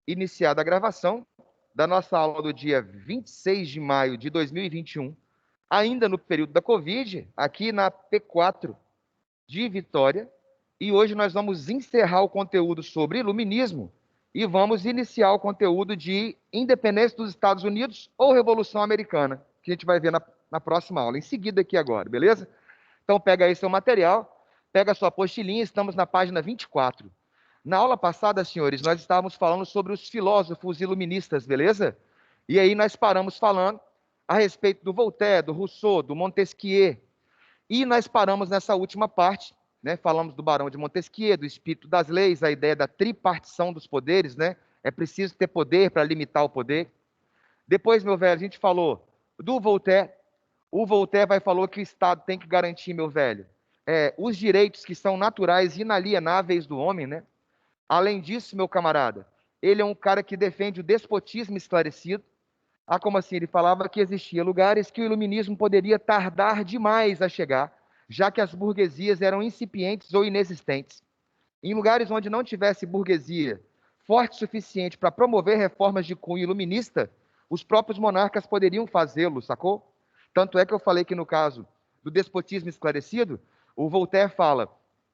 iniciada a gravação da nossa aula do dia 26 de maio de 2021, ainda no período da Covid, aqui na P4 de Vitória, e hoje nós vamos encerrar o conteúdo sobre iluminismo e vamos iniciar o conteúdo de independência dos Estados Unidos ou Revolução Americana, que a gente vai ver na próxima aula, em seguida aqui agora, beleza? Então pega aí seu material, pega a sua apostilinha, estamos na página 24. Na aula passada, senhores, nós estávamos falando sobre os filósofos iluministas, beleza? E aí nós paramos falando a respeito do Voltaire, do Rousseau, do Montesquieu. E nós paramos nessa última parte, né? Falamos do Barão de Montesquieu, do espírito das leis, a ideia da tripartição dos poderes, né? É preciso ter poder para limitar o poder. Depois, meu velho, a gente falou do Voltaire. O Voltaire falou que o Estado tem que garantir, meu velho, os direitos que são naturais e inalienáveis do homem, né? Além disso, meu camarada, ele é um cara que defende o despotismo esclarecido. Ah, como assim? Ele falava que existia lugares que o iluminismo poderia tardar demais a chegar, já que as burguesias eram incipientes ou inexistentes. Em lugares onde não tivesse burguesia forte o suficiente para promover reformas de cunho iluminista, os próprios monarcas poderiam fazê-lo, sacou? Tanto é que eu falei que no caso do despotismo esclarecido, o Voltaire fala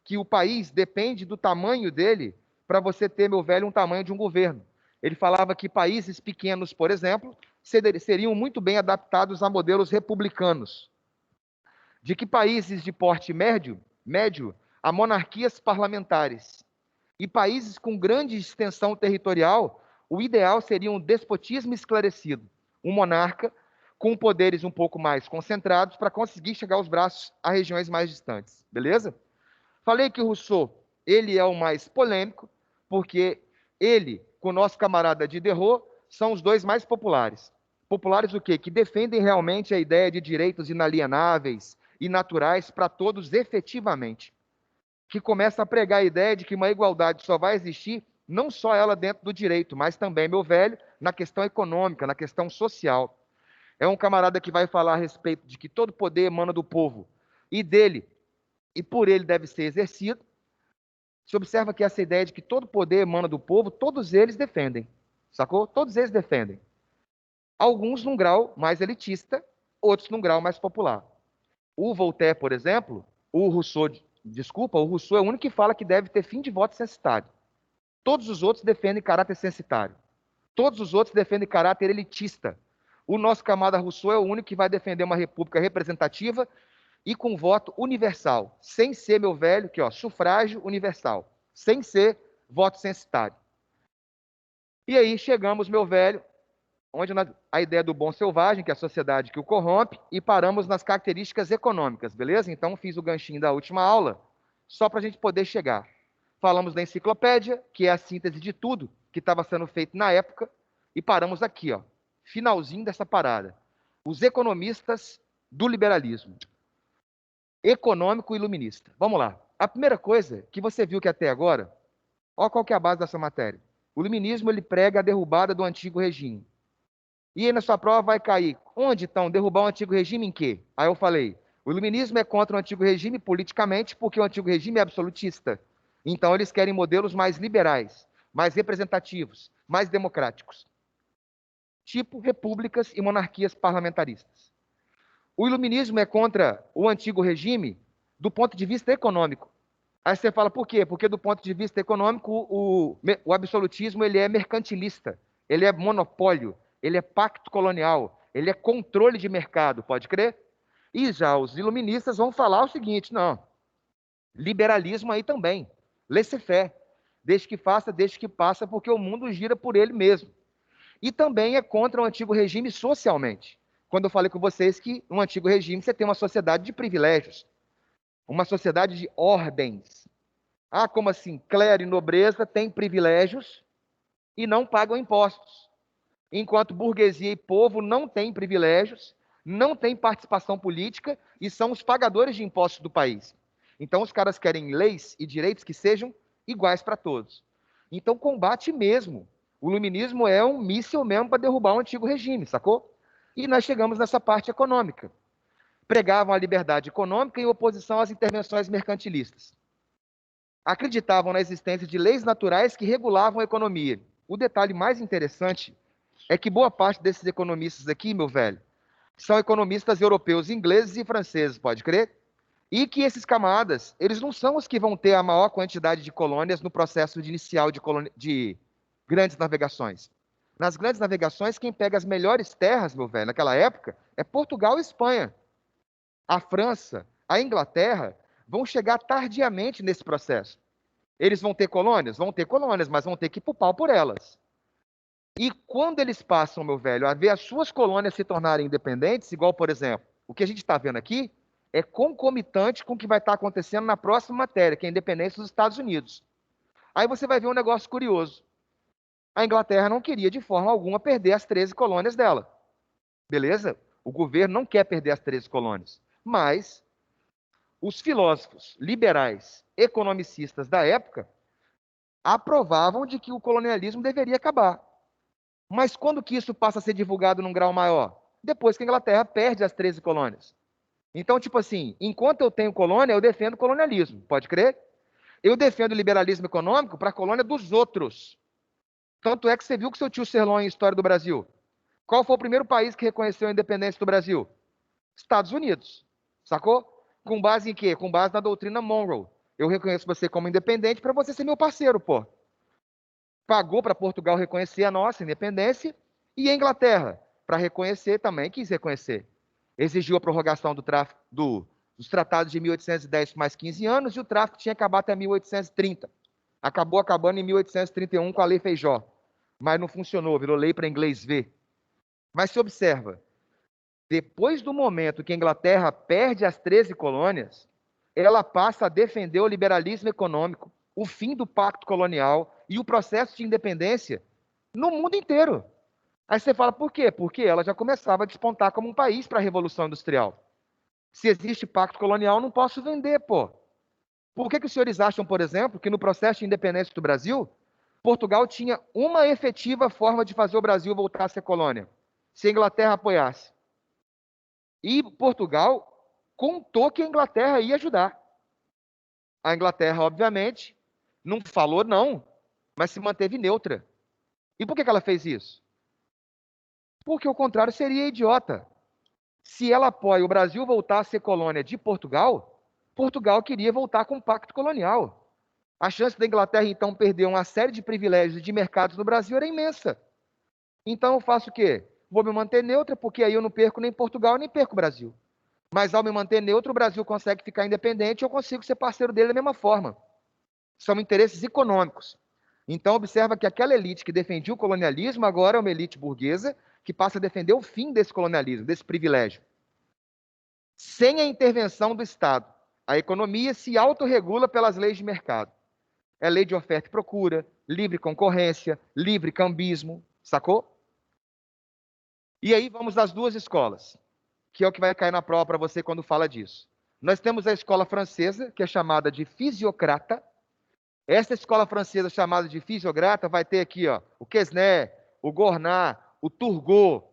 que o país depende do tamanho dele para você ter, meu velho, um tamanho de um governo. Ele falava que países pequenos, por exemplo, seriam muito bem adaptados a modelos republicanos. De que países de porte médio a monarquias parlamentares. E países com grande extensão territorial, o ideal seria um despotismo esclarecido, um monarca com poderes um pouco mais concentrados para conseguir chegar aos braços a regiões mais distantes, beleza? Falei que o Rousseau, ele é o mais polêmico, porque ele, com o nosso camarada Diderot, são os dois mais populares. Populares o quê? Que defendem realmente a ideia de direitos inalienáveis e naturais para todos efetivamente. Que começa a pregar a ideia de que uma igualdade só vai existir, não só ela dentro do direito, mas também, meu velho, na questão econômica, na questão social. É um camarada que vai falar a respeito de que todo poder emana do povo e dele, e por ele deve ser exercido. Se observa que essa ideia de que todo poder emana do povo, todos eles defendem, sacou? Todos eles defendem. Alguns num grau mais elitista, outros num grau mais popular. O Voltaire, por exemplo, o Rousseau é o único que fala que deve ter fim de voto censitário. Todos os outros defendem caráter censitário. Todos os outros defendem caráter elitista. O nosso camarada Rousseau é o único que vai defender uma república representativa e com voto universal, sem ser, meu velho, que ó, sufrágio universal, sem ser voto censitário. E aí chegamos, meu velho, onde a ideia do bom selvagem, que é a sociedade que o corrompe, e paramos nas características econômicas, beleza? Então fiz o ganchinho da última aula, só para a gente poder chegar. Falamos da enciclopédia, que é a síntese de tudo que estava sendo feito na época, e paramos aqui, ó, finalzinho dessa parada. Os economistas do liberalismo. Econômico iluminista. Vamos lá. A primeira coisa que você viu que até agora, olha qual que é a base dessa matéria. O iluminismo ele prega a derrubada do antigo regime. E aí na sua prova vai cair. Onde então? Derrubar o antigo regime em quê? Aí eu falei, o iluminismo é contra o antigo regime politicamente porque o antigo regime é absolutista. Então eles querem modelos mais liberais, mais representativos, mais democráticos. Tipo repúblicas e monarquias parlamentaristas. O iluminismo é contra o antigo regime do ponto de vista econômico. Aí você fala, por quê? Porque do ponto de vista econômico, o absolutismo ele é mercantilista, ele é monopólio, ele é pacto colonial, ele é controle de mercado, pode crer? E já os iluministas vão falar o seguinte, não, liberalismo aí também, laissez-faire, desde que faça, desde que passa, porque o mundo gira por ele mesmo. E também é contra o antigo regime socialmente. Quando eu falei com vocês que no antigo regime você tem uma sociedade de privilégios, uma sociedade de ordens. Ah, como assim? Clero e nobreza têm privilégios e não pagam impostos. Enquanto burguesia e povo não têm privilégios, não têm participação política e são os pagadores de impostos do país. Então os caras querem leis e direitos que sejam iguais para todos. Então combate mesmo. O iluminismo é um míssil mesmo para derrubar o antigo regime, sacou? E nós chegamos nessa parte econômica. Pregavam a liberdade econômica em oposição às intervenções mercantilistas. Acreditavam na existência de leis naturais que regulavam a economia. o detalhe mais interessante é que boa parte desses economistas aqui, meu velho, são economistas europeus, ingleses e franceses, pode crer? E que esses camaradas, eles não são os que vão ter a maior quantidade de colônias no processo inicial de grandes navegações. Nas grandes navegações, quem pega as melhores terras, meu velho, naquela época, é Portugal e Espanha. A França, a Inglaterra, vão chegar tardiamente nesse processo. Eles vão ter colônias? Vão ter colônias, mas vão ter que ir pro pau por elas. E quando eles passam, meu velho, a ver as suas colônias se tornarem independentes, igual, por exemplo, o que a gente está vendo aqui, é concomitante com o que vai estar acontecendo na próxima matéria, que é a independência dos Estados Unidos. Aí você vai ver um negócio curioso. A Inglaterra não queria de forma alguma perder as 13 colônias dela. Beleza? O governo não quer perder as 13 colônias. Mas os filósofos liberais, economicistas da época, aprovavam de que o colonialismo deveria acabar. Mas quando que isso passa a ser divulgado num grau maior? Depois que a Inglaterra perde as 13 colônias. Então, tipo assim, enquanto eu tenho colônia, eu defendo o colonialismo, pode crer? Eu defendo o liberalismo econômico para a colônia dos outros. Tanto é que você viu que seu tio Serlon em História do Brasil. Qual foi o primeiro país que reconheceu a independência do Brasil? Estados Unidos. Sacou? Com base em quê? Com base na doutrina Monroe. Eu reconheço você como independente para você ser meu parceiro, pô. Pagou para Portugal reconhecer a nossa independência e a Inglaterra, para reconhecer, também quis reconhecer. Exigiu a prorrogação dos tratados de 1810 por mais 15 anos e o tráfico tinha acabado até 1830. Acabou acabando em 1831 com a Lei Feijó. Mas não funcionou, virou lei para inglês ver. Mas se observa, depois do momento que a Inglaterra perde as 13 colônias, ela passa a defender o liberalismo econômico, o fim do pacto colonial e o processo de independência no mundo inteiro. Aí você fala, por quê? Porque ela já começava a despontar como um país para a Revolução Industrial. Se existe pacto colonial, não posso vender, pô. Por que os senhores acham, por exemplo, que no processo de independência do Brasil, Portugal tinha uma efetiva forma de fazer o Brasil voltar a ser colônia? Se a Inglaterra apoiasse. E Portugal contou que a Inglaterra ia ajudar. A Inglaterra, obviamente, não falou não, mas se manteve neutra. E por que ela fez isso? Porque o contrário seria idiota. Se ela apoia o Brasil voltar a ser colônia de Portugal, Portugal queria voltar com um pacto colonial. A chance da Inglaterra, então, perder uma série de privilégios de mercados no Brasil era imensa. Então eu faço o quê? Vou me manter neutra, porque aí eu não perco nem Portugal, nem perco o Brasil. Mas ao me manter neutro, o Brasil consegue ficar independente e eu consigo ser parceiro dele da mesma forma. São interesses econômicos. Então observa que aquela elite que defendia o colonialismo agora é uma elite burguesa que passa a defender o fim desse colonialismo, desse privilégio. Sem a intervenção do Estado, a economia se autorregula pelas leis de mercado. É lei de oferta e procura, livre concorrência, livre cambismo, sacou? E aí vamos às duas escolas, que é o que vai cair na prova para você quando fala disso. Nós temos a escola francesa, que é chamada de fisiocrata. Essa escola francesa chamada de fisiocrata vai ter aqui, ó, o Quesnay, o Gornat, o Turgot,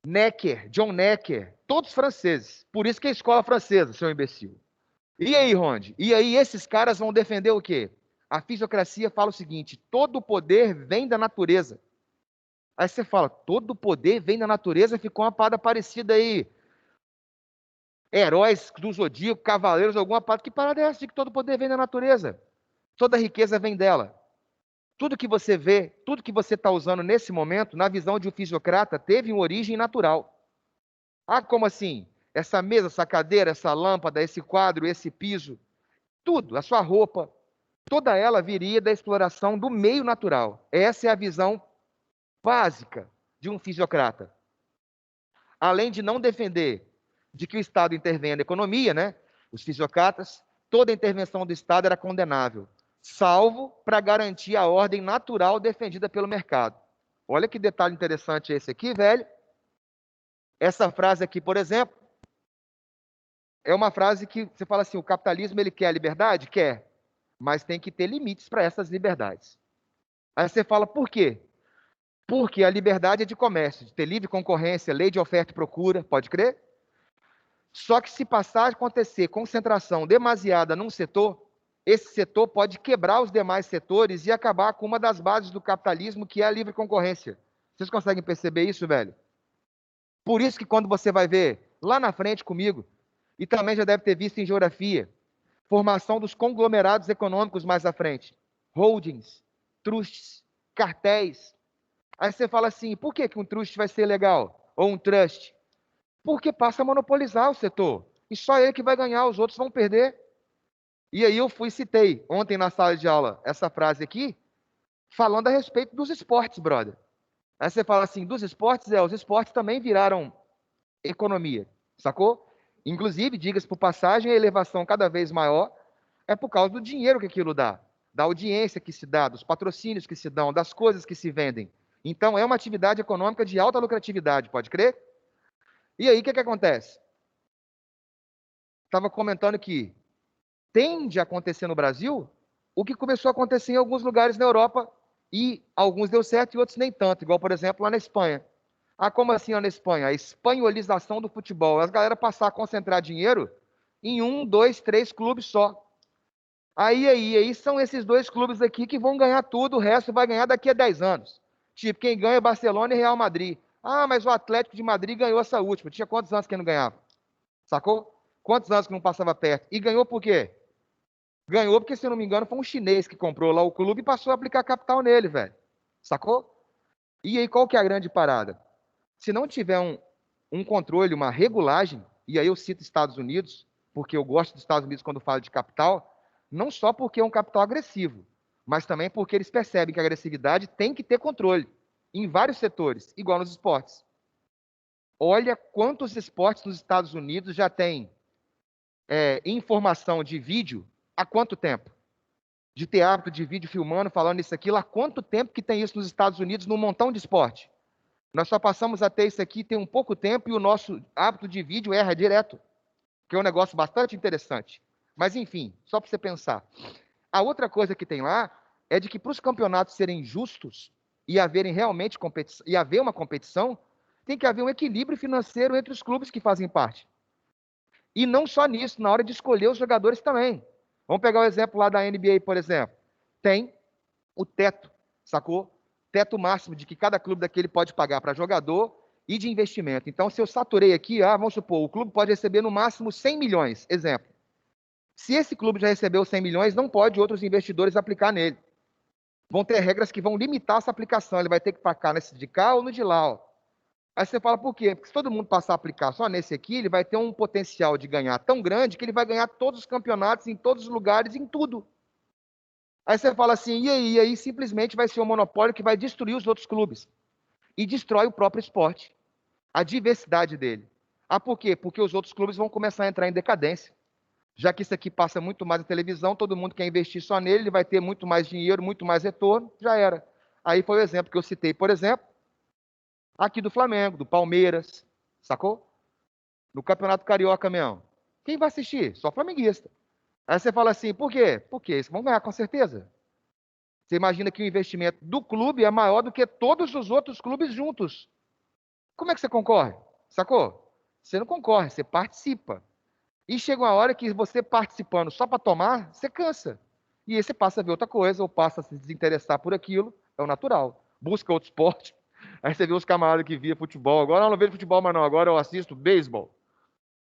Necker, John Necker, todos franceses. Por isso que é a escola francesa, seu imbecil. E aí, Ronde? E aí esses caras vão defender o quê? A fisiocracia fala o seguinte: todo o poder vem da natureza. Aí você fala, todo o poder vem da natureza, ficou uma parada parecida aí. Heróis do Zodíaco, cavaleiros, alguma parada. Que parada é essa de que todo o poder vem da natureza? Toda a riqueza vem dela. Tudo que você vê, tudo que você está usando nesse momento, na visão de um fisiocrata, teve uma origem natural. Ah, como assim? Essa mesa, essa cadeira, essa lâmpada, esse quadro, esse piso, tudo, a sua roupa, toda ela viria da exploração do meio natural. Essa é a visão básica de um fisiocrata. Além de não defender de que o Estado intervenha na economia, né? Os fisiocratas, toda intervenção do Estado era condenável, salvo para garantir a ordem natural defendida pelo mercado. Olha que detalhe interessante esse aqui, velho. Essa frase aqui, por exemplo, é uma frase que você fala assim, o capitalismo ele quer a liberdade? Quer, mas tem que ter limites para essas liberdades. Aí você fala, por quê? Porque a liberdade é de comércio, de ter livre concorrência, lei de oferta e procura, pode crer? Só que se passar a acontecer concentração demasiada num setor, esse setor pode quebrar os demais setores e acabar com uma das bases do capitalismo, que é a livre concorrência. Vocês conseguem perceber isso, velho? Por isso que quando você vai ver lá na frente comigo, e também já deve ter visto em geografia, formação dos conglomerados econômicos mais à frente, holdings, trusts, cartéis. Aí você fala assim, por que que um trust vai ser legal? Ou um trust? Porque passa a monopolizar o setor. E só ele que vai ganhar, os outros vão perder. E aí eu citei ontem na sala de aula essa frase aqui, falando a respeito dos esportes, brother. Aí você fala assim, dos esportes, os esportes também viraram economia, sacou? Inclusive, diga-se por passagem, a elevação cada vez maior é por causa do dinheiro que aquilo dá, da audiência que se dá, dos patrocínios que se dão, das coisas que se vendem. Então, é uma atividade econômica de alta lucratividade, pode crer? E aí, o que que acontece? Estava comentando que tende a acontecer no Brasil o que começou a acontecer em alguns lugares na Europa, e alguns deu certo e outros nem tanto, igual, por exemplo, lá na Espanha. Ah, como assim lá na Espanha? A espanholização do futebol. As galera passar a concentrar dinheiro em um, dois, três clubes só. Aí são esses dois clubes aqui que vão ganhar tudo, o resto vai ganhar daqui a 10 anos. Tipo, quem ganha é Barcelona e Real Madrid. Ah, mas o Atlético de Madrid ganhou essa última. Tinha quantos anos que não ganhava? Sacou? Quantos anos que não passava perto? E ganhou por quê? Ganhou porque, se eu não me engano, foi um chinês que comprou lá o clube e passou a aplicar capital nele, velho. Sacou? E aí, qual que é a grande parada? Se não tiver um controle, uma regulagem, e aí eu cito Estados Unidos, porque eu gosto dos Estados Unidos quando falo de capital, não só porque é um capital agressivo, mas também porque eles percebem que a agressividade tem que ter controle, em vários setores, igual nos esportes. Olha quantos esportes nos Estados Unidos já têm informação de vídeo há quanto tempo? De ter hábito de vídeo filmando, falando isso aqui, há quanto tempo que tem isso nos Estados Unidos num montão de esporte? Nós só passamos a ter isso aqui tem um pouco tempo e o nosso hábito de vídeo erra direto, que é um negócio bastante interessante. Mas, enfim, só para você pensar. A outra coisa que tem lá é de que, para os campeonatos serem justos e haverem realmente competição, e haver uma competição, tem que haver um equilíbrio financeiro entre os clubes que fazem parte. E não só nisso, na hora de escolher os jogadores também. Vamos pegar o exemplo lá da NBA, por exemplo. Tem o teto, sacou? Teto máximo de que cada clube daquele pode pagar para jogador e de investimento. Então, se eu saturei aqui, vamos supor, o clube pode receber no máximo 100 milhões, exemplo. Se esse clube já recebeu 100 milhões, não pode outros investidores aplicar nele. Vão ter regras que vão limitar essa aplicação. Ele vai ter que pagar nesse de cá ou no de lá. Ó. Aí você fala, por quê? Porque se todo mundo passar a aplicar só nesse aqui, ele vai ter um potencial de ganhar tão grande que ele vai ganhar todos os campeonatos, em todos os lugares, em tudo. Aí você fala assim, e aí simplesmente vai ser um monopólio que vai destruir os outros clubes. E destrói o próprio esporte. A diversidade dele. Ah, por quê? Porque os outros clubes vão começar a entrar em decadência. Já que isso aqui passa muito mais na televisão, todo mundo quer investir só nele, ele vai ter muito mais dinheiro, muito mais retorno, já era. Aí foi o exemplo que eu citei, por exemplo, aqui do Flamengo, do Palmeiras, sacou? No Campeonato Carioca mesmo. Quem vai assistir? Só flamenguista. Aí você fala assim, por quê? Porque eles vão ganhar com certeza. Você imagina que o investimento do clube é maior do que todos os outros clubes juntos. Como é que você concorre? Sacou? Você não concorre, você participa. E chega uma hora que você participando só para tomar, você cansa. E aí você passa a ver outra coisa, ou passa a se desinteressar por aquilo, é o natural. Busca outro esporte. Aí você vê os camaradas que via futebol. Agora eu não vejo futebol mais não, agora eu assisto beisebol.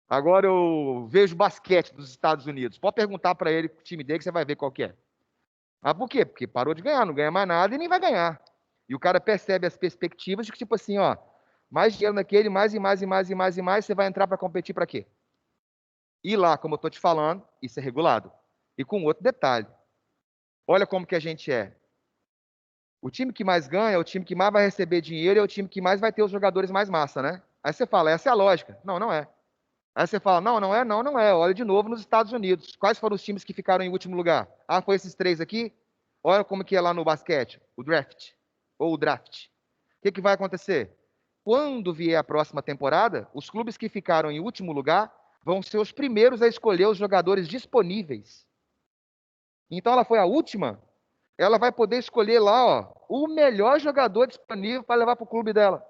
Agora eu vejo basquete dos Estados Unidos. Pode perguntar para ele o time dele que você vai ver qual que é. Ah, por quê? Porque parou de ganhar, não ganha mais nada e nem vai ganhar. E o cara percebe as perspectivas de que, tipo assim, ó, mais dinheiro naquele, mais e mais e mais e mais e mais, você vai entrar para competir para quê? E lá, como eu estou te falando, isso é regulado. E com outro detalhe. Olha como que a gente é. O time que mais ganha é o time que mais vai receber dinheiro, é o time que mais vai ter os jogadores mais massa, né? Aí você fala, essa é a lógica. Não, não é. Aí você fala, não, não é, não, não é. Olha de novo nos Estados Unidos. Quais foram os times que ficaram em último lugar? Ah, foi esses três aqui? Olha como que é lá no basquete, o draft, ou o draft. O que que vai acontecer? Quando vier a próxima temporada, os clubes que ficaram em último lugar vão ser os primeiros a escolher os jogadores disponíveis. Então ela foi a última, ela vai poder escolher lá, ó, o melhor jogador disponível para levar para o clube dela.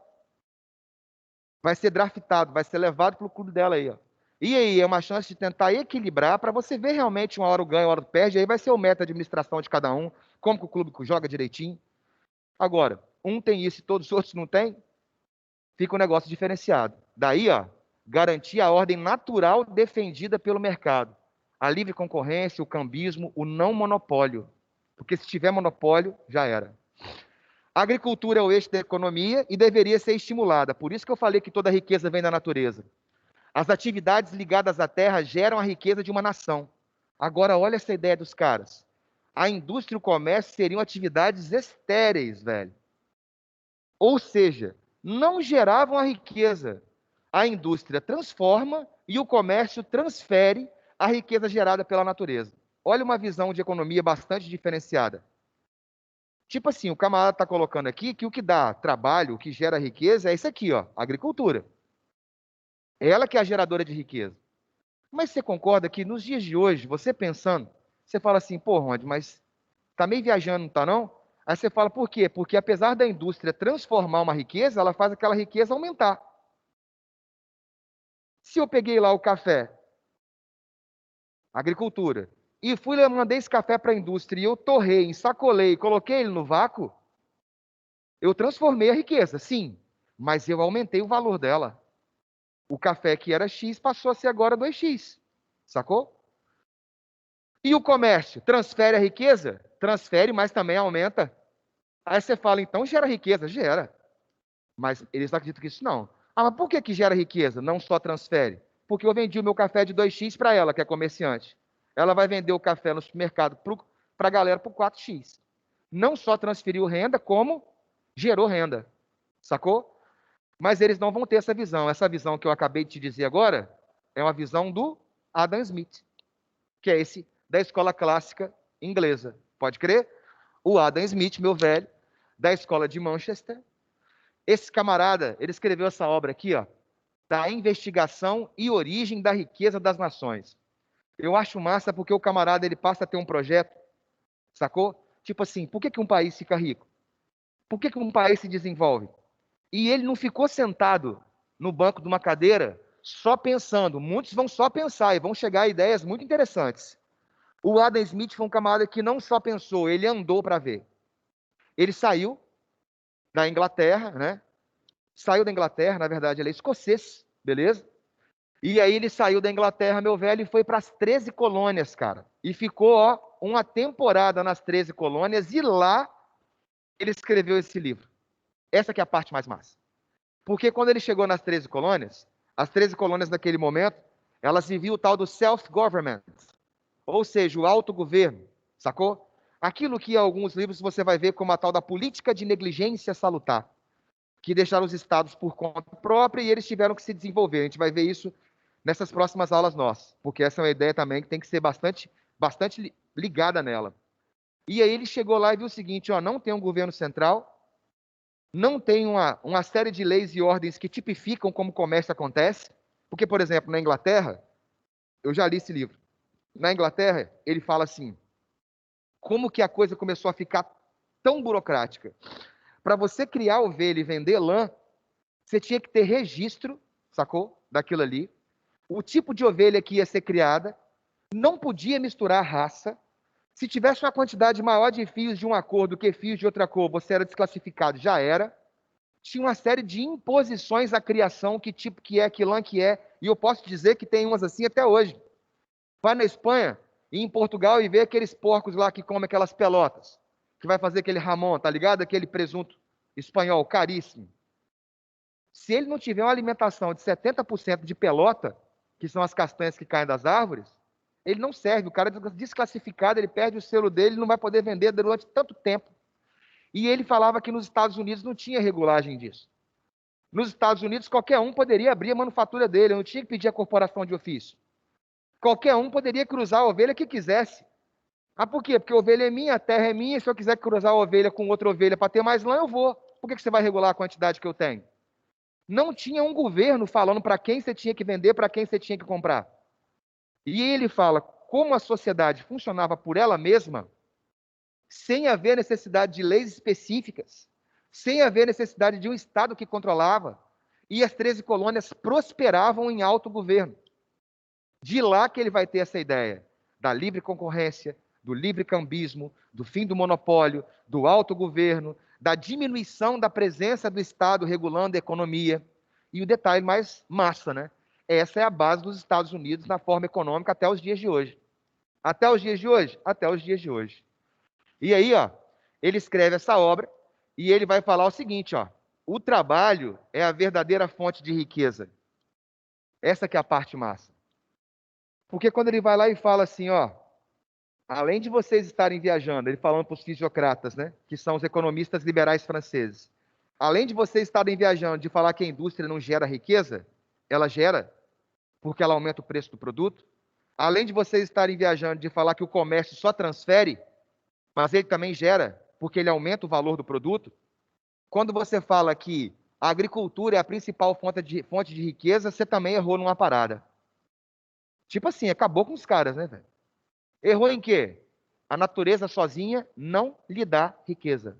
Vai ser draftado, vai ser levado para o clube dela aí, ó. E aí, é uma chance de tentar equilibrar para você ver realmente uma hora o ganha, uma hora o perde, aí vai ser o meta de administração de cada um, como que o clube joga direitinho. Agora, um tem isso e todos os outros não têm, fica um negócio diferenciado. Daí, ó, garantir a ordem natural defendida pelo mercado. A livre concorrência, o cambismo, o não monopólio. Porque se tiver monopólio, já era. A agricultura é o eixo da economia e deveria ser estimulada. Por isso que eu falei que toda a riqueza vem da natureza. As atividades ligadas à terra geram a riqueza de uma nação. Agora, olha essa ideia dos caras. A indústria e o comércio seriam atividades estéreis, velho. Ou seja, não geravam a riqueza. A indústria transforma e o comércio transfere a riqueza gerada pela natureza. Olha uma visão de economia bastante diferenciada. Tipo assim, o camarada está colocando aqui que o que dá trabalho, o que gera riqueza é isso aqui, ó, a agricultura. É ela que é a geradora de riqueza. Mas você concorda que nos dias de hoje, você pensando, você fala assim, pô, Ronde, mas tá meio viajando, não tá não? Aí você fala, por quê? Porque apesar da indústria transformar uma riqueza, ela faz aquela riqueza aumentar. Se eu peguei lá o café, agricultura, e fui lá, mandei esse café para a indústria, e eu torrei, ensacolei, coloquei ele no vácuo, eu transformei a riqueza, sim, mas eu aumentei o valor dela. O café que era X passou a ser agora 2x, sacou? E o comércio transfere a riqueza? Transfere, mas também aumenta. Aí você fala, então gera riqueza? Gera. Mas eles não acreditam que isso não. Ah, mas por que que gera riqueza? Não só transfere. Porque eu vendi o meu café de 2x para ela, que é comerciante. Ela vai vender o café no supermercado para a galera por 4x. Não só transferiu renda, como gerou renda. Sacou? Mas eles não vão ter essa visão. Essa visão que eu acabei de te dizer agora é uma visão do Adam Smith, que é esse da escola clássica inglesa. Pode crer? O Adam Smith, meu velho, da escola de Manchester. Esse camarada, ele escreveu essa obra aqui, ó, da investigação e origem da riqueza das nações. Eu acho massa porque o camarada ele passa a ter um projeto, sacou? Tipo assim, por que que um país fica rico? Por que que um país se desenvolve? E ele não ficou sentado no banco de uma cadeira só pensando. Muitos vão só pensar e vão chegar a ideias muito interessantes. O Adam Smith foi um camarada que não só pensou, ele andou para ver. Ele saiu da Inglaterra, né? Saiu da Inglaterra, na verdade, ele é escocês, beleza? E aí ele saiu da Inglaterra, meu velho, e foi para as 13 colônias, cara. E ficou, ó, uma temporada nas 13 colônias e lá ele escreveu esse livro. Essa que é a parte mais massa. Porque quando ele chegou nas 13 colônias, as 13 colônias naquele momento, elas viviam o tal do self-government, ou seja, o autogoverno, sacou? Aquilo que em alguns livros você vai ver como a tal da política de negligência salutar, que deixaram os estados por conta própria e eles tiveram que se desenvolver. A gente vai ver isso nessas próximas aulas nossas, porque essa é uma ideia também que tem que ser bastante ligada nela. E aí ele chegou lá e viu o seguinte, ó, não tem um governo central, não tem uma série de leis e ordens que tipificam como o comércio acontece, porque, por exemplo, na Inglaterra, eu já li esse livro, na Inglaterra, ele fala assim, como que a coisa começou a ficar tão burocrática? Para você criar ovelha e vender lã, você tinha que ter registro, sacou? Daquilo ali. O tipo de ovelha que ia ser criada, não podia misturar raça. Se tivesse uma quantidade maior de fios de uma cor do que fios de outra cor, você era desclassificado, já era. Tinha uma série de imposições à criação, que tipo que é, que lã que é, e eu posso dizer que tem umas assim até hoje. Vai na Espanha e em Portugal e vê aqueles porcos lá que comem aquelas pelotas, que vai fazer aquele ramon, tá ligado? Aquele presunto espanhol caríssimo. Se ele não tiver uma alimentação de 70% de pelota, que são as castanhas que caem das árvores, ele não serve. O cara é desclassificado, ele perde o selo dele, não vai poder vender durante tanto tempo. E ele falava que nos Estados Unidos não tinha regulagem disso. Nos Estados Unidos, qualquer um poderia abrir a manufatura dele, não tinha que pedir a corporação de ofício. Qualquer um poderia cruzar a ovelha que quisesse. Ah, por quê? Porque a ovelha é minha, a terra é minha, se eu quiser cruzar a ovelha com outra ovelha para ter mais lã, eu vou. Por que você vai regular a quantidade que eu tenho? Não tinha um governo falando para quem você tinha que vender, para quem você tinha que comprar. E ele fala como a sociedade funcionava por ela mesma, sem haver necessidade de leis específicas, sem haver necessidade de um Estado que controlava, e as 13 colônias prosperavam em autogoverno. De lá que ele vai ter essa ideia da livre concorrência, do livre cambismo, do fim do monopólio, do autogoverno, da diminuição da presença do Estado regulando a economia. E o detalhe mais massa, né? Essa é a base dos Estados Unidos na forma econômica até os dias de hoje. Até os dias de hoje? Até os dias de hoje. E aí, ó, ele escreve essa obra e ele vai falar o seguinte, ó: o trabalho é a verdadeira fonte de riqueza. Essa que é a parte massa. Porque quando ele vai lá e fala assim, ó, além de vocês estarem viajando, ele falando para os fisiocratas, né, que são os economistas liberais franceses, além de vocês estarem viajando de falar que a indústria não gera riqueza, ela gera, porque ela aumenta o preço do produto. Além de vocês estarem viajando de falar que o comércio só transfere, mas ele também gera, porque ele aumenta o valor do produto. Quando você fala que a agricultura é a principal fonte de riqueza, você também errou numa parada. Tipo assim, acabou com os caras, né, velho? Errou em quê? A natureza sozinha não lhe dá riqueza.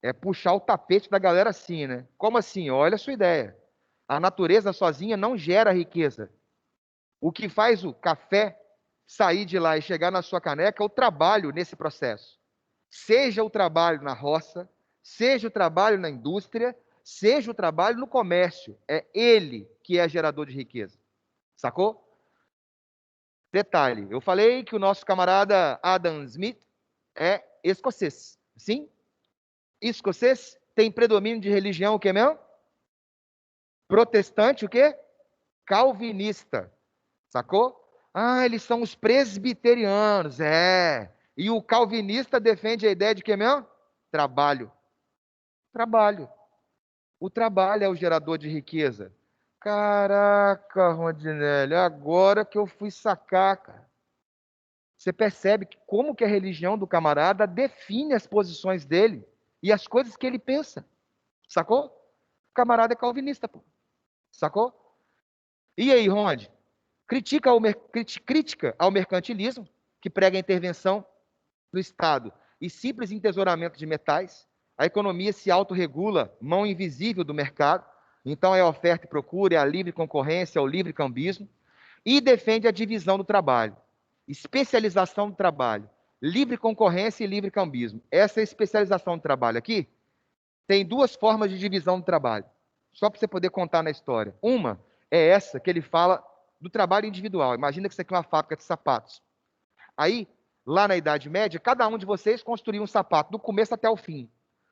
É puxar o tapete da galera assim, né? Como assim? Olha a sua ideia. A natureza sozinha não gera riqueza. O que faz o café sair de lá e chegar na sua caneca é o trabalho nesse processo. Seja o trabalho na roça, seja o trabalho na indústria, seja o trabalho no comércio. É ele que é gerador de riqueza. Sacou? Detalhe, eu falei que o nosso camarada Adam Smith é escocês. Sim? Escocês tem predomínio de religião o que mesmo? Protestante o quê? Calvinista. Sacou? Ah, eles são os presbiterianos, é. E o calvinista defende a ideia de que mesmo? Trabalho. Trabalho. O trabalho é o gerador de riqueza. Caraca, Rondinelli, agora que eu fui sacar, cara. Você percebe que como que a religião do camarada define as posições dele e as coisas que ele pensa. Sacou? O camarada é calvinista, pô. Sacou? E aí, Ronde? Crítica ao mercantilismo, que prega a intervenção do Estado e simples entesouramento de metais. A economia se autorregula, mão invisível do mercado. Então é a oferta e procura, é a livre concorrência, é o livre cambismo. E defende a divisão do trabalho, especialização do trabalho, livre concorrência e livre cambismo. Essa especialização do trabalho aqui tem duas formas de divisão do trabalho, só para você poder contar na história. Uma é essa que ele fala do trabalho individual. Imagina que isso aqui é uma fábrica de sapatos. Aí, lá na Idade Média, cada um de vocês construía um sapato, do começo até o fim.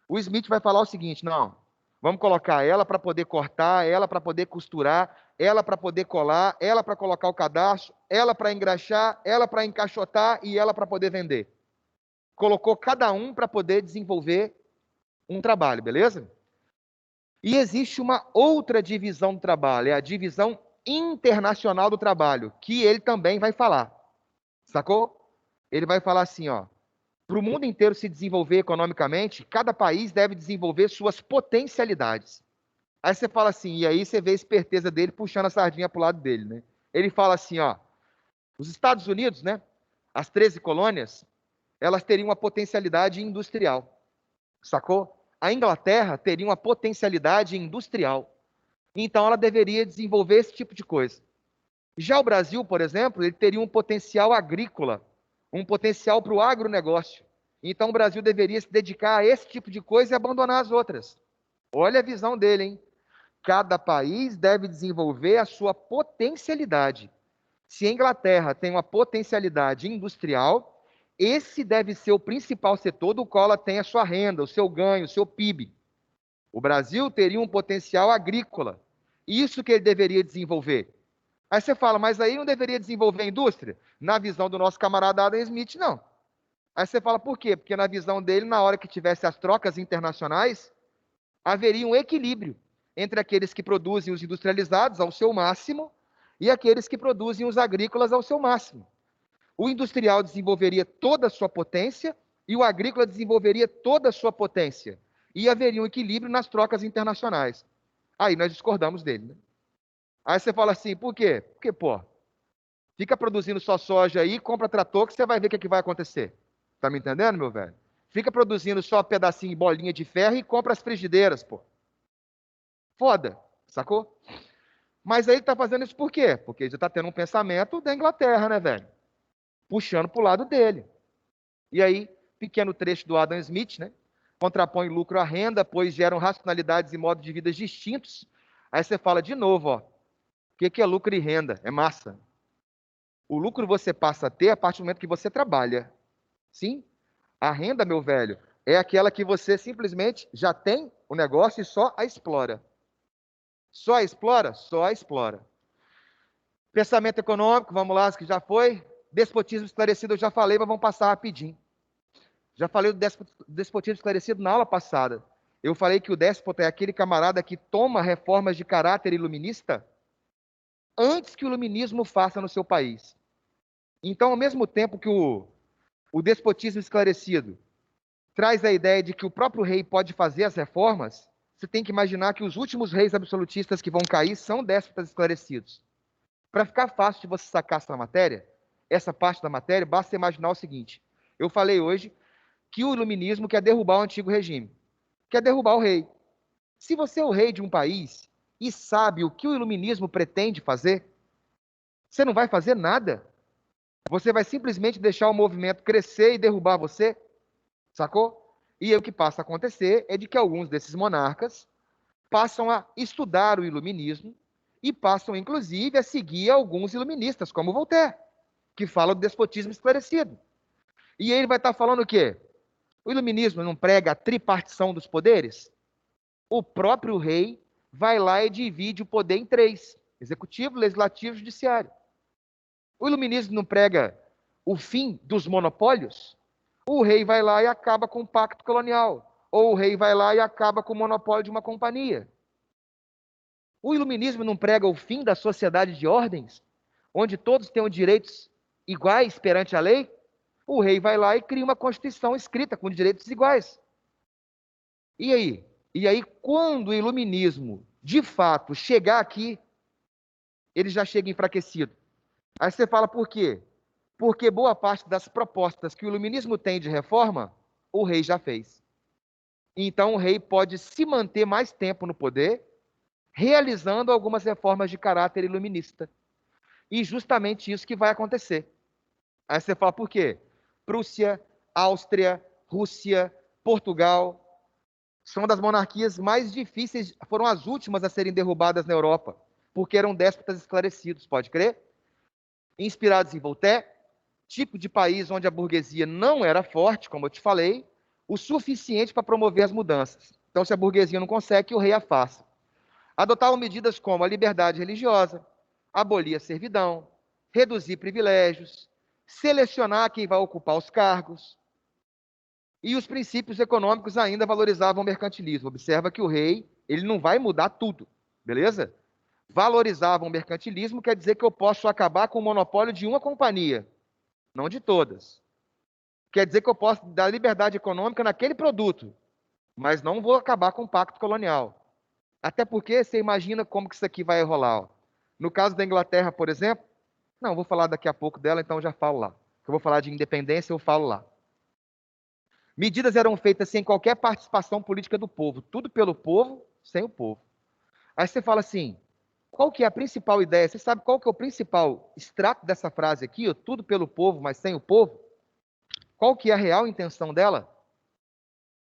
O Smith vai falar o seguinte: não, vamos colocar ela para poder cortar, ela para poder costurar, ela para poder colar, ela para colocar o cadastro, ela para engraxar, ela para encaixotar e ela para poder vender. Colocou cada um para poder desenvolver um trabalho, beleza? E existe uma outra divisão do trabalho, é a divisão internacional do trabalho, que ele também vai falar. Sacou? Ele vai falar assim, ó: para o mundo inteiro se desenvolver economicamente, cada país deve desenvolver suas potencialidades. Aí você fala assim, e aí você vê a esperteza dele puxando a sardinha para o lado dele, né? Ele fala assim, ó: os Estados Unidos, né? As 13 colônias, elas teriam uma potencialidade industrial. Sacou? A Inglaterra teria uma potencialidade industrial. Então ela deveria desenvolver esse tipo de coisa. Já o Brasil, por exemplo, ele teria um potencial agrícola, um potencial para o agronegócio. Então o Brasil deveria se dedicar a esse tipo de coisa e abandonar as outras. Olha a visão dele, hein? Cada país deve desenvolver a sua potencialidade. Se a Inglaterra tem uma potencialidade industrial, esse deve ser o principal setor do qual ela tem a sua renda, o seu ganho, o seu PIB. O Brasil teria um potencial agrícola. Isso que ele deveria desenvolver. Aí você fala, mas aí não deveria desenvolver a indústria? Na visão do nosso camarada Adam Smith, não. Aí você fala, por quê? Porque na visão dele, na hora que tivesse as trocas internacionais, haveria um equilíbrio entre aqueles que produzem os industrializados ao seu máximo e aqueles que produzem os agrícolas ao seu máximo. O industrial desenvolveria toda a sua potência e o agrícola desenvolveria toda a sua potência. E haveria um equilíbrio nas trocas internacionais. Aí nós discordamos dele, né? Aí você fala assim, por quê? Porque, pô, fica produzindo só soja aí, compra trator que você vai ver o que, é que vai acontecer. Tá me entendendo, meu velho? Fica produzindo só pedacinho e bolinha de ferro e compra as frigideiras, pô. Foda, sacou? Mas aí ele está fazendo isso por quê? Porque ele já está tendo um pensamento da Inglaterra, né, velho? Puxando para o lado dele. E aí, pequeno trecho do Adam Smith, né? Contrapõe lucro à renda, pois geram racionalidades e modos de vida distintos. Aí você fala de novo, ó. O que é lucro e renda? É massa. O lucro você passa a ter a partir do momento que você trabalha. Sim? A renda, meu velho, é aquela que você simplesmente já tem o negócio e só a explora. Só a explora? Só a explora. Pensamento econômico, vamos lá, que já foi. Despotismo esclarecido, eu já falei, mas vamos passar rapidinho. Já falei do despotismo esclarecido na aula passada. Eu falei que o déspota é aquele camarada que toma reformas de caráter iluminista antes que o iluminismo faça no seu país. Então, ao mesmo tempo que o despotismo esclarecido traz a ideia de que o próprio rei pode fazer as reformas, você tem que imaginar que os últimos reis absolutistas que vão cair são déspotas esclarecidos. Para ficar fácil de você sacar essa parte da matéria, basta imaginar o seguinte. Eu falei hoje que o iluminismo quer derrubar o antigo regime, quer derrubar o rei. Se você é o rei de um país e sabe o que o iluminismo pretende fazer, você não vai fazer nada. Você vai simplesmente deixar o movimento crescer e derrubar você, sacou? E aí o que passa a acontecer é de que alguns desses monarcas passam a estudar o iluminismo e passam, inclusive, a seguir alguns iluministas, como Voltaire, que fala do despotismo esclarecido. E ele vai estar falando o quê? O iluminismo não prega a tripartição dos poderes? O próprio rei vai lá e divide o poder em três: executivo, legislativo e judiciário. O iluminismo não prega o fim dos monopólios? O rei vai lá e acaba com o pacto colonial. Ou o rei vai lá e acaba com o monopólio de uma companhia. O iluminismo não prega o fim da sociedade de ordens, onde todos tenham direitos iguais perante a lei? O rei vai lá e cria uma constituição escrita com direitos iguais. E aí? E aí, quando o iluminismo, de fato, chegar aqui, ele já chega enfraquecido. Aí você fala por quê? Porque boa parte das propostas que o iluminismo tem de reforma, o rei já fez. Então o rei pode se manter mais tempo no poder, realizando algumas reformas de caráter iluminista. E justamente isso que vai acontecer. Aí você fala por quê? Prússia, Áustria, Rússia, Portugal, são das monarquias mais difíceis, foram as últimas a serem derrubadas na Europa, porque eram déspotas esclarecidos, pode crer? Inspirados em Voltaire, tipo de país onde a burguesia não era forte, como eu te falei, o suficiente para promover as mudanças. Então, se a burguesia não consegue, que o rei a faça. Adotavam medidas como a liberdade religiosa, abolir a servidão, reduzir privilégios, selecionar quem vai ocupar os cargos. E os princípios econômicos ainda valorizavam o mercantilismo. Observa que o rei, ele não vai mudar tudo, beleza? Valorizavam o mercantilismo, quer dizer que eu posso acabar com o monopólio de uma companhia, não de todas. Quer dizer que eu posso dar liberdade econômica naquele produto, mas não vou acabar com o pacto colonial. Até porque você imagina como que isso aqui vai rolar. Ó. No caso da Inglaterra, por exemplo, não, vou falar daqui a pouco dela, então já falo lá. Eu vou falar de independência, eu falo lá. Medidas eram feitas sem qualquer participação política do povo, tudo pelo povo, sem o povo. Aí você fala assim, qual que é a principal ideia? Você sabe qual que é o principal extrato dessa frase aqui, ó, tudo pelo povo, mas sem o povo? Qual que é a real intenção dela?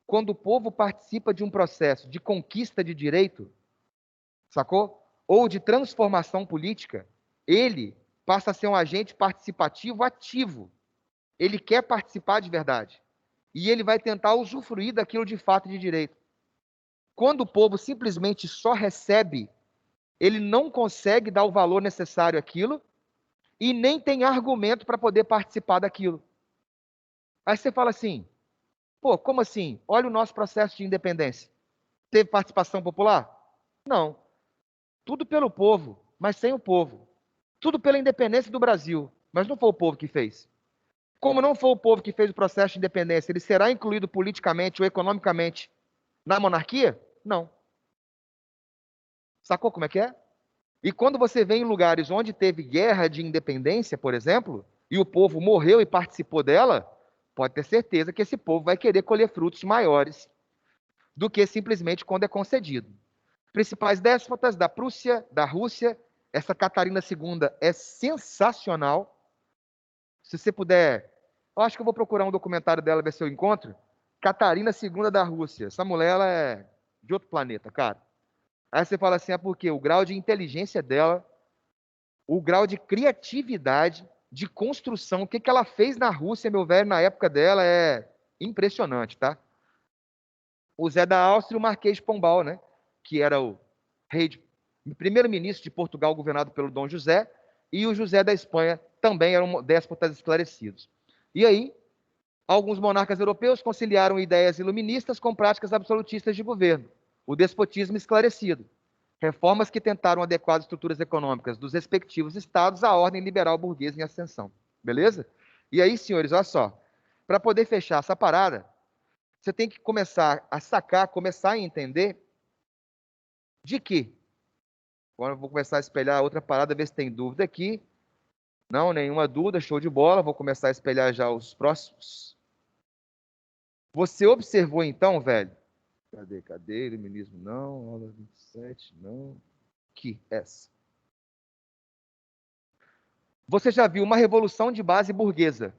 Quando o povo participa de um processo de conquista de direito, sacou? Ou de transformação política, ele passa a ser um agente participativo ativo. Ele quer participar de verdade. E ele vai tentar usufruir daquilo de fato de direito. Quando o povo simplesmente só recebe, ele não consegue dar o valor necessário àquilo e nem tem argumento para poder participar daquilo. Aí você fala assim, pô, como assim? Olha o nosso processo de independência. Teve participação popular? Não. Tudo pelo povo, mas sem o povo. Tudo pela independência do Brasil, mas não foi o povo que fez. Como não foi o povo que fez o processo de independência, ele será incluído politicamente ou economicamente na monarquia? Não. Sacou como é que é? E quando você vê em lugares onde teve guerra de independência, por exemplo, e o povo morreu e participou dela, pode ter certeza que esse povo vai querer colher frutos maiores do que simplesmente quando é concedido. Principais déspotas da Prússia, da Rússia. Essa Catarina II é sensacional. Se você puder, eu acho que eu vou procurar um documentário dela, ver se eu encontro. Catarina II da Rússia. Essa mulher, ela é de outro planeta, cara. Aí você fala assim, é porque o grau de inteligência dela, o grau de criatividade, de construção, o que que ela fez na Rússia, meu velho, na época dela, é impressionante, tá? O Zé da Áustria e o Marquês de Pombal, né? Que era o rei, primeiro-ministro de Portugal, governado pelo Dom José, e o José da Espanha também eram déspotas esclarecidos. E aí, alguns monarcas europeus conciliaram ideias iluministas com práticas absolutistas de governo, o despotismo esclarecido, reformas que tentaram adequar as estruturas econômicas dos respectivos estados à ordem liberal burguesa em ascensão. Beleza? E aí, senhores, olha só, para poder fechar essa parada, você tem que começar a sacar, começar a entender de que. Agora eu vou começar a espelhar outra parada, ver se tem dúvida aqui. Não, nenhuma dúvida, show de bola. Vou começar a espelhar já os próximos. Você observou então, velho? Cadê? Iluminismo não, aula 27, não. Que essa. Você já viu uma revolução de base burguesa,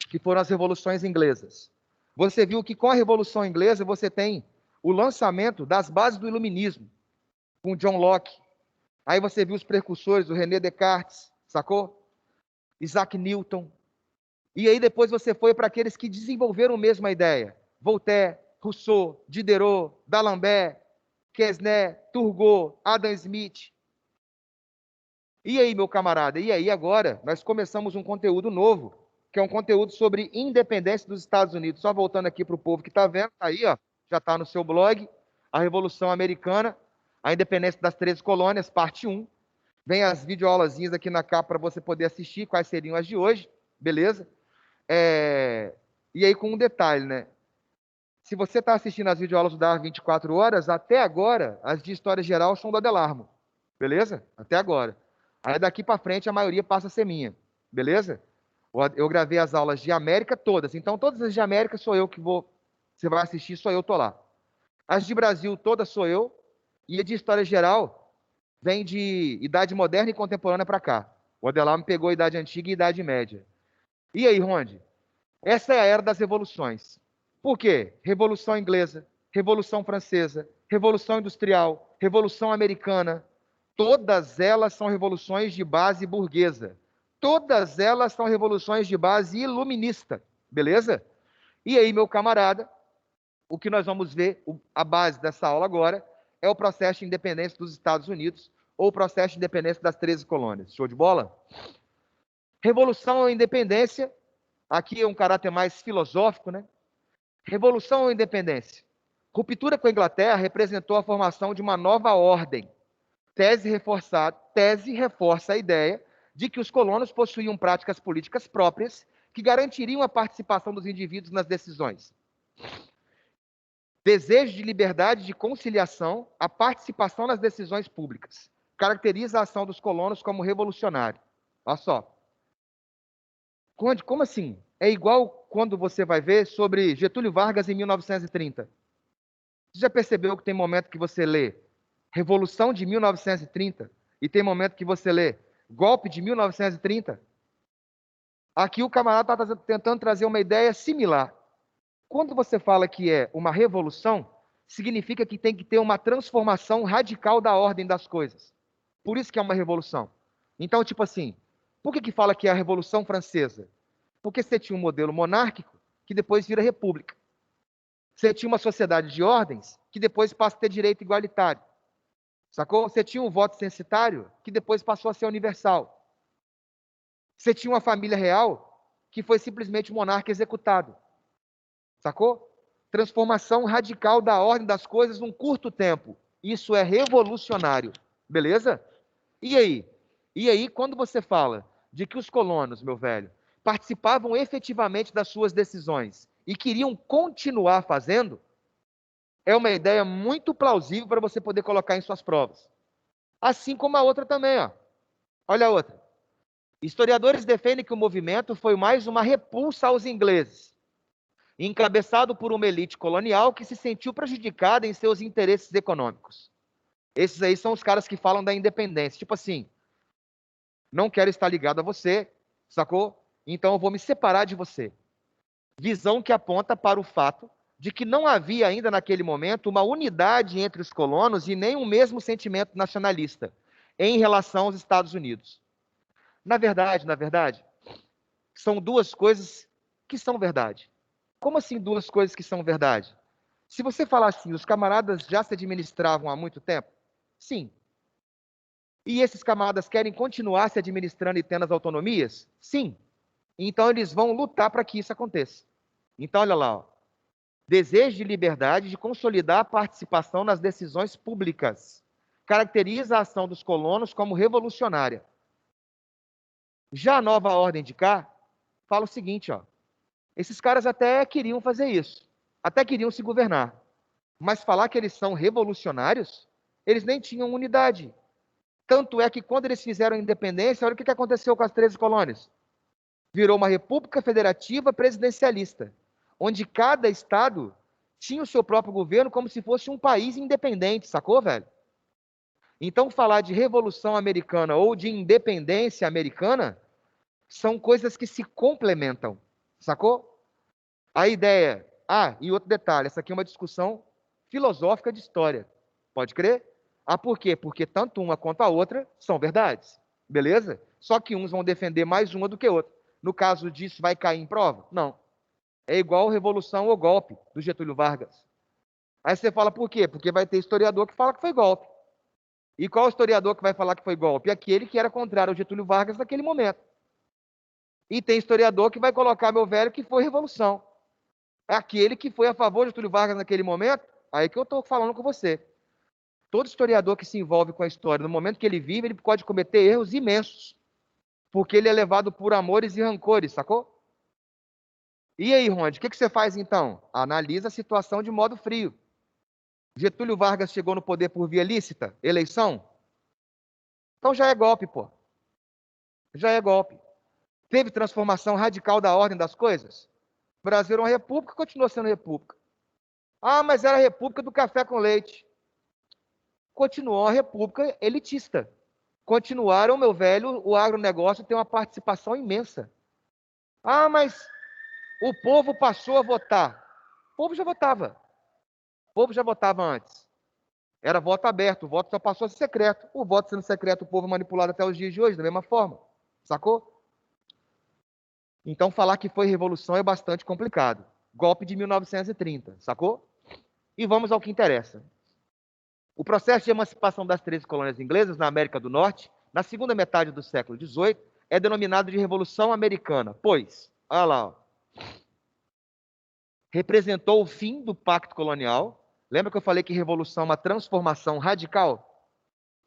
que foram as revoluções inglesas. Você viu que com a Revolução Inglesa você tem o lançamento das bases do iluminismo, com John Locke. Aí você viu os precursores, o René Descartes, sacou? Isaac Newton. E aí depois você foi para aqueles que desenvolveram mesmo a ideia. Voltaire, Rousseau, Diderot, D'Alembert, Quesnay, Turgot, Adam Smith. E aí, meu camarada? E aí agora nós começamos um conteúdo novo, que é um conteúdo sobre independência dos Estados Unidos. Só voltando aqui para o povo que está vendo, tá aí, ó, já está no seu blog, a Revolução Americana, a Independência das 13 Colônias, parte 1. Vem as videoaulazinhas aqui na capa para você poder assistir, quais seriam as de hoje, beleza? E aí com um detalhe, né? Se você está assistindo as videoaulas do Dar 24 horas, até agora, as de História Geral são do Adelarmo, beleza? Até agora. Aí daqui para frente a maioria passa a ser minha, beleza? Eu gravei as aulas de América todas, então todas as de América sou eu que vou, você vai assistir, sou eu, tô lá. As de Brasil todas sou eu, e a de História Geral vem de Idade Moderna e Contemporânea para cá. O Adelarmo pegou a Idade Antiga e Idade Média. E aí, Ronde? Essa é a era das revoluções. Por quê? Revolução Inglesa, Revolução Francesa, Revolução Industrial, Revolução Americana. Todas elas são revoluções de base burguesa. Todas elas são revoluções de base iluminista. Beleza? E aí, meu camarada, o que nós vamos ver, a base dessa aula agora, é o processo de independência dos Estados Unidos, ou o processo de independência das 13 colônias. Show de bola? Revolução ou independência, aqui é um caráter mais filosófico, né? Revolução ou independência? Ruptura com a Inglaterra representou a formação de uma nova ordem. Tese reforça a ideia de que os colonos possuíam práticas políticas próprias que garantiriam a participação dos indivíduos nas decisões. Desejo de liberdade de conciliação, a participação nas decisões públicas. Caracteriza a ação dos colonos como revolucionária. Olha só. Como assim? É igual quando você vai ver sobre Getúlio Vargas em 1930. Você já percebeu que tem momento que você lê Revolução de 1930 e tem momento que você lê Golpe de 1930? Aqui o camarada está tentando trazer uma ideia similar. Quando você fala que é uma revolução, significa que tem que ter uma transformação radical da ordem das coisas. Por isso que é uma revolução. Então, tipo assim, por que fala que é a Revolução Francesa? Porque você tinha um modelo monárquico que depois vira república. Você tinha uma sociedade de ordens que depois passa a ter direito igualitário. Sacou? Você tinha um voto censitário que depois passou a ser universal. Você tinha uma família real que foi simplesmente um monarca executado. Sacou? Transformação radical da ordem das coisas num curto tempo. Isso é revolucionário. Beleza? E aí? E aí, quando você fala de que os colonos, meu velho, participavam efetivamente das suas decisões e queriam continuar fazendo, é uma ideia muito plausível para você poder colocar em suas provas. Assim como a outra também, ó. Olha a outra. Historiadores defendem que o movimento foi mais uma repulsa aos ingleses, encabeçado por uma elite colonial que se sentiu prejudicada em seus interesses econômicos. Esses aí são os caras que falam da independência. Tipo assim, não quero estar ligado a você, sacou? Então eu vou me separar de você. Visão que aponta para o fato de que não havia ainda naquele momento uma unidade entre os colonos e nem o mesmo sentimento nacionalista em relação aos Estados Unidos. Na verdade, são duas coisas que são verdade. Como assim duas coisas que são verdade? Se você falar assim, os camaradas já se administravam há muito tempo? Sim. E esses camaradas querem continuar se administrando e tendo as autonomias? Sim. Então eles vão lutar para que isso aconteça. Então olha lá, ó. Desejo de liberdade de consolidar a participação nas decisões públicas. Caracteriza a ação dos colonos como revolucionária. Já a nova ordem de cá fala o seguinte, ó. Esses caras até queriam fazer isso, até queriam se governar. Mas falar que eles são revolucionários, eles nem tinham unidade. Tanto é que quando eles fizeram a independência, olha o que aconteceu com as 13 colônias. Virou uma república federativa presidencialista, onde cada estado tinha o seu próprio governo como se fosse um país independente, sacou, velho? Então, falar de revolução americana ou de independência americana são coisas que se complementam, sacou? A ideia. Ah, e outro detalhe: essa aqui é uma discussão filosófica de história. Pode crer? Ah, por quê? Porque tanto uma quanto a outra são verdades. Beleza? Só que uns vão defender mais uma do que outra. No caso disso, vai cair em prova? Não. É igual revolução ou golpe do Getúlio Vargas. Aí você fala por quê? Porque vai ter historiador que fala que foi golpe. E qual historiador que vai falar que foi golpe? Aquele que era contrário ao Getúlio Vargas naquele momento. E tem historiador que vai colocar, meu velho, que foi revolução. Aquele que foi a favor de Getúlio Vargas naquele momento, aí que eu estou falando com você. Todo historiador que se envolve com a história, no momento que ele vive, ele pode cometer erros imensos, porque ele é levado por amores e rancores, sacou? E aí, Ronde, o que você faz então? Analisa a situação de modo frio. Getúlio Vargas chegou no poder por via lícita? Eleição? Então já é golpe, pô. Já é golpe. Teve transformação radical da ordem das coisas? O Brasil era uma república, continua sendo república. Ah, mas era a república do café com leite. Continuou a república elitista. Continuaram, meu velho, o agronegócio tem uma participação imensa. Ah, mas o povo passou a votar. O povo já votava. O povo já votava antes. Era voto aberto, o voto só passou a ser secreto. O voto sendo secreto, o povo manipulado até os dias de hoje, da mesma forma. Sacou? Então, falar que foi revolução é bastante complicado. Golpe de 1930, sacou? E vamos ao que interessa. O processo de emancipação das 13 colônias inglesas na América do Norte, na segunda metade do século XVIII, é denominado de Revolução Americana, pois, olha lá, ó, representou o fim do pacto colonial. Lembra que eu falei que revolução é uma transformação radical?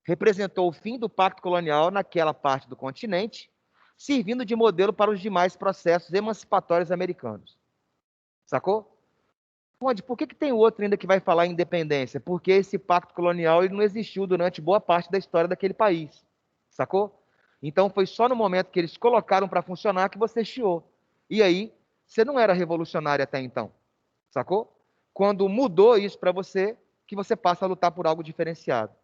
Representou o fim do pacto colonial naquela parte do continente, servindo de modelo para os demais processos emancipatórios americanos. Sacou? Onde? Por que tem outro ainda que vai falar em independência? Porque esse pacto colonial ele não existiu durante boa parte da história daquele país. Sacou? Então foi só no momento que eles colocaram para funcionar que você chiou. E aí, você não era revolucionário até então. Sacou? Quando mudou isso para você, que você passa a lutar por algo diferenciado.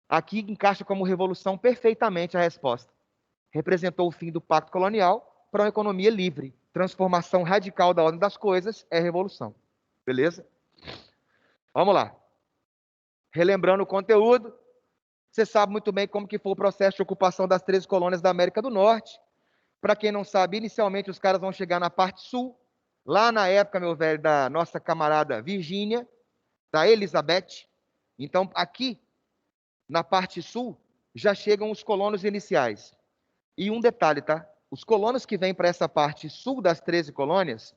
Aqui encaixa como revolução perfeitamente a resposta. Representou o fim do pacto colonial para uma economia livre. Transformação radical da ordem das coisas é revolução. Beleza? Vamos lá. Relembrando o conteúdo, você sabe muito bem como que foi o processo de ocupação das 13 colônias da América do Norte. Para quem não sabe, inicialmente os caras vão chegar na parte sul, lá na época, meu velho, da nossa camarada Virgínia, da Elizabeth. Então, aqui, na parte sul, já chegam os colonos iniciais. E um detalhe, tá? Os colonos que vêm para essa parte sul das 13 colônias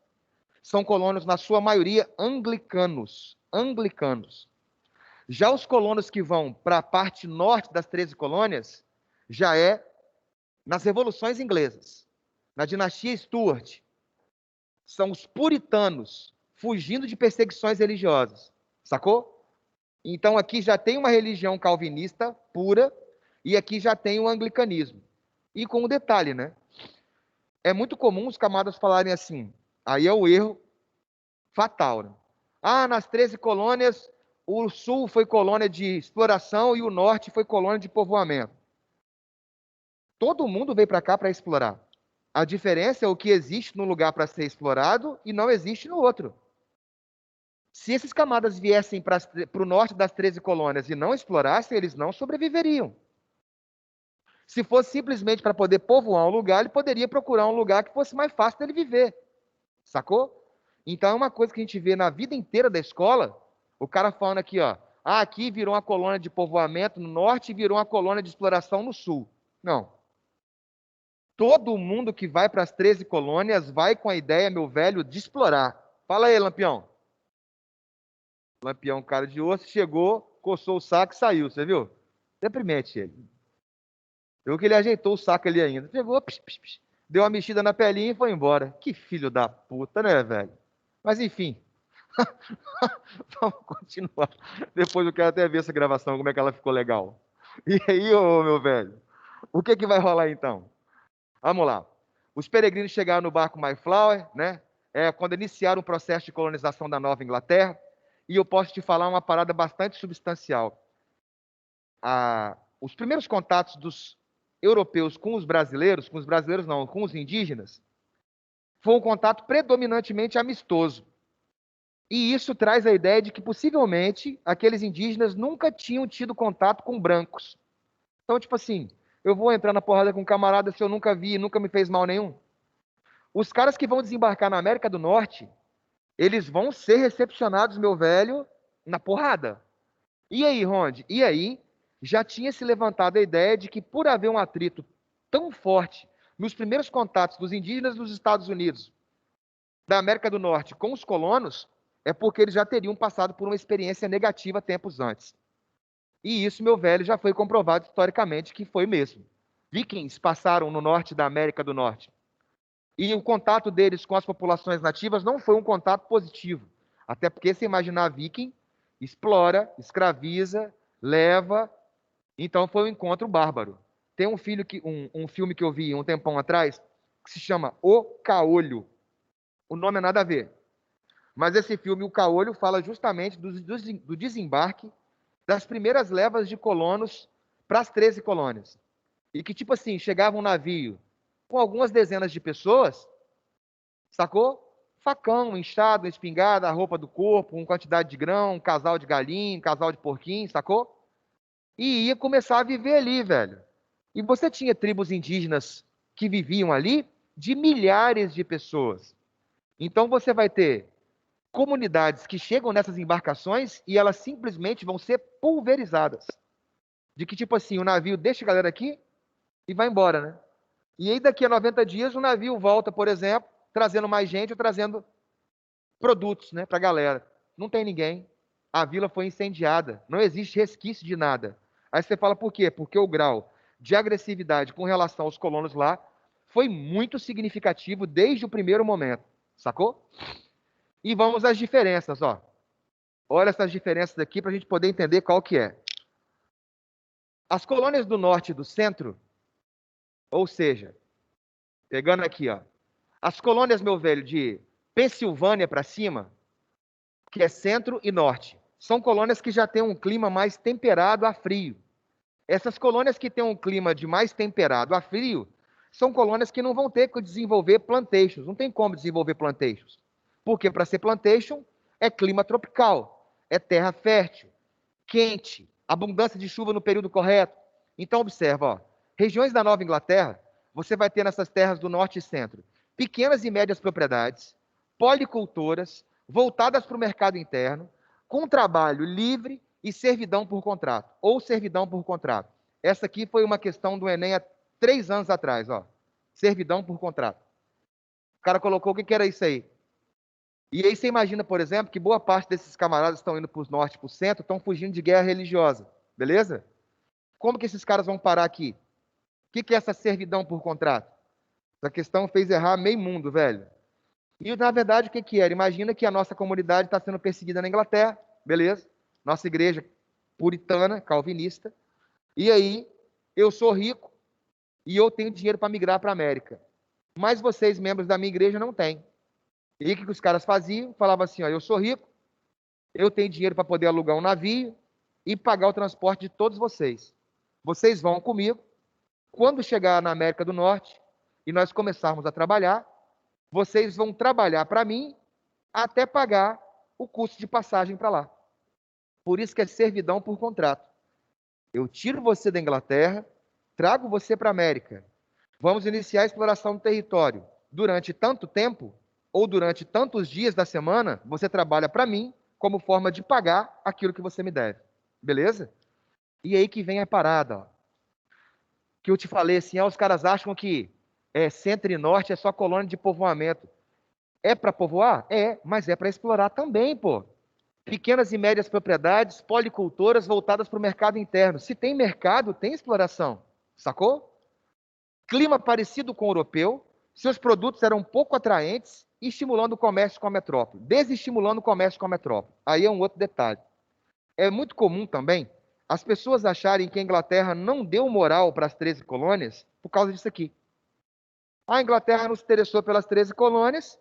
são colonos, na sua maioria, anglicanos. Anglicanos. Já os colonos que vão para a parte norte das 13 colônias, já é nas revoluções inglesas. Na dinastia Stuart, são os puritanos, fugindo de perseguições religiosas. Sacou? Então aqui já tem uma religião calvinista pura, e aqui já tem o anglicanismo. E com um detalhe, né? É muito comum os camaradas falarem assim, aí é o erro fatal, né? Ah, nas 13 colônias, o sul foi colônia de exploração e o norte foi colônia de povoamento. Todo mundo veio para cá para explorar. A diferença é o que existe num lugar para ser explorado e não existe no outro. Se esses camadas viessem para o norte das 13 colônias e não explorassem, eles não sobreviveriam. Se fosse simplesmente para poder povoar um lugar, ele poderia procurar um lugar que fosse mais fácil dele viver. Sacou? Então é uma coisa que a gente vê na vida inteira da escola, o cara falando aqui, ó, ah, aqui virou uma colônia de povoamento no norte e virou uma colônia de exploração no sul. Não. Todo mundo que vai para as 13 colônias vai com a ideia, meu velho, de explorar. Fala aí, Lampião. Lampião, cara de osso, chegou, coçou o saco e saiu, você viu? Deprimente ele. Eu que ele ajeitou o saco ali ainda. Chegou, psh, psh, psh, deu uma mexida na pelinha e foi embora. Que filho da puta, né, velho? Mas enfim. Vamos continuar. Depois eu quero até ver essa gravação, como é que ela ficou legal. E aí, ô, meu velho? O que que vai rolar então? Vamos lá. Os peregrinos chegaram no barco Mayflower, né? Quando iniciaram o processo de colonização da Nova Inglaterra. E eu posso te falar uma parada bastante substancial. Os primeiros contatos dos europeus com os brasileiros não, com os indígenas, foi um contato predominantemente amistoso. E isso traz a ideia de que possivelmente aqueles indígenas nunca tinham tido contato com brancos. Então, tipo assim, eu vou entrar na porrada com um camarada se eu nunca vi, nunca me fez mal nenhum. Os caras que vão desembarcar na América do Norte, eles vão ser recepcionados, meu velho, na porrada. E aí, Ronde? E aí, já tinha se levantado a ideia de que por haver um atrito tão forte nos primeiros contatos dos indígenas dos Estados Unidos, da América do Norte com os colonos, é porque eles já teriam passado por uma experiência negativa tempos antes. E isso, meu velho, já foi comprovado historicamente que foi mesmo. Vikings passaram no norte da América do Norte. E o contato deles com as populações nativas não foi um contato positivo. Até porque, se imaginar viking, explora, escraviza, leva. Então foi um encontro bárbaro. Tem um filme que eu vi um tempão atrás, que se chama O Caolho. O nome é nada a ver. Mas esse filme, O Caolho, fala justamente do desembarque das primeiras levas de colonos para as 13 colônias. E que, tipo assim, chegava um navio com algumas dezenas de pessoas, sacou? Facão, enxada, espingarda, a roupa do corpo, uma quantidade de grão, um casal de galinha, um casal de porquinho, sacou? E ia começar a viver ali, velho. E você tinha tribos indígenas que viviam ali de milhares de pessoas. Então você vai ter comunidades que chegam nessas embarcações e elas simplesmente vão ser pulverizadas. De que, tipo assim, o navio deixa a galera aqui e vai embora, né? E aí, daqui a 90 dias, o navio volta, por exemplo, trazendo mais gente ou trazendo produtos, né, para a galera. Não tem ninguém. A vila foi incendiada. Não existe resquício de nada. Aí você fala por quê? Porque o grau de agressividade com relação aos colonos lá foi muito significativo desde o primeiro momento. Sacou? E vamos às diferenças, ó. Olha essas diferenças aqui para a gente poder entender qual que é. As colônias do norte e do centro, ou seja, pegando aqui, ó, as colônias, meu velho, de Pensilvânia para cima, que é centro e norte, são colônias que já têm um clima mais temperado a frio. Essas colônias que têm um clima de mais temperado a frio, são colônias que não vão ter que desenvolver plantations, não tem como desenvolver plantations. Porque para ser plantation é clima tropical, é terra fértil, quente, abundância de chuva no período correto. Então observa, ó, regiões da Nova Inglaterra, você vai ter nessas terras do norte e centro pequenas e médias propriedades, policultoras, voltadas para o mercado interno, com trabalho livre e servidão por contrato, ou servidão por contrato. Essa aqui foi uma questão do Enem há 3 anos atrás, ó. Servidão por contrato. O cara colocou o que era isso aí. E aí você imagina, por exemplo, que boa parte desses camaradas estão indo para o norte, para o centro, estão fugindo de guerra religiosa. Beleza? Como que esses caras vão parar aqui? O que é essa servidão por contrato? Essa questão fez errar meio mundo, velho. E, na verdade, o que era? Imagina que a nossa comunidade está sendo perseguida na Inglaterra, beleza? Nossa igreja puritana, calvinista. E aí, eu sou rico e eu tenho dinheiro para migrar para a América. Mas vocês, membros da minha igreja, não têm. E o que os caras faziam? Falavam assim, ó, eu sou rico, eu tenho dinheiro para poder alugar um navio e pagar o transporte de todos vocês. Vocês vão comigo. Quando chegar na América do Norte e nós começarmos a trabalhar, vocês vão trabalhar para mim até pagar o custo de passagem para lá. Por isso que é servidão por contrato. Eu tiro você da Inglaterra, trago você para a América. Vamos iniciar a exploração do território. Durante tanto tempo, ou durante tantos dias da semana, você trabalha para mim como forma de pagar aquilo que você me deve. Beleza? E aí que vem a parada, ó. Que eu te falei assim, os caras acham que centro e norte é só colônia de povoamento. É para povoar? É, mas é para explorar também, pô. Pequenas e médias propriedades, policultoras voltadas para o mercado interno. Se tem mercado, tem exploração. Sacou? Clima parecido com o europeu, seus produtos eram pouco atraentes, estimulando o comércio com a metrópole, desestimulando o comércio com a metrópole. Aí é um outro detalhe. É muito comum também as pessoas acharem que a Inglaterra não deu moral para as 13 colônias por causa disso aqui. A Inglaterra não se interessou pelas 13 colônias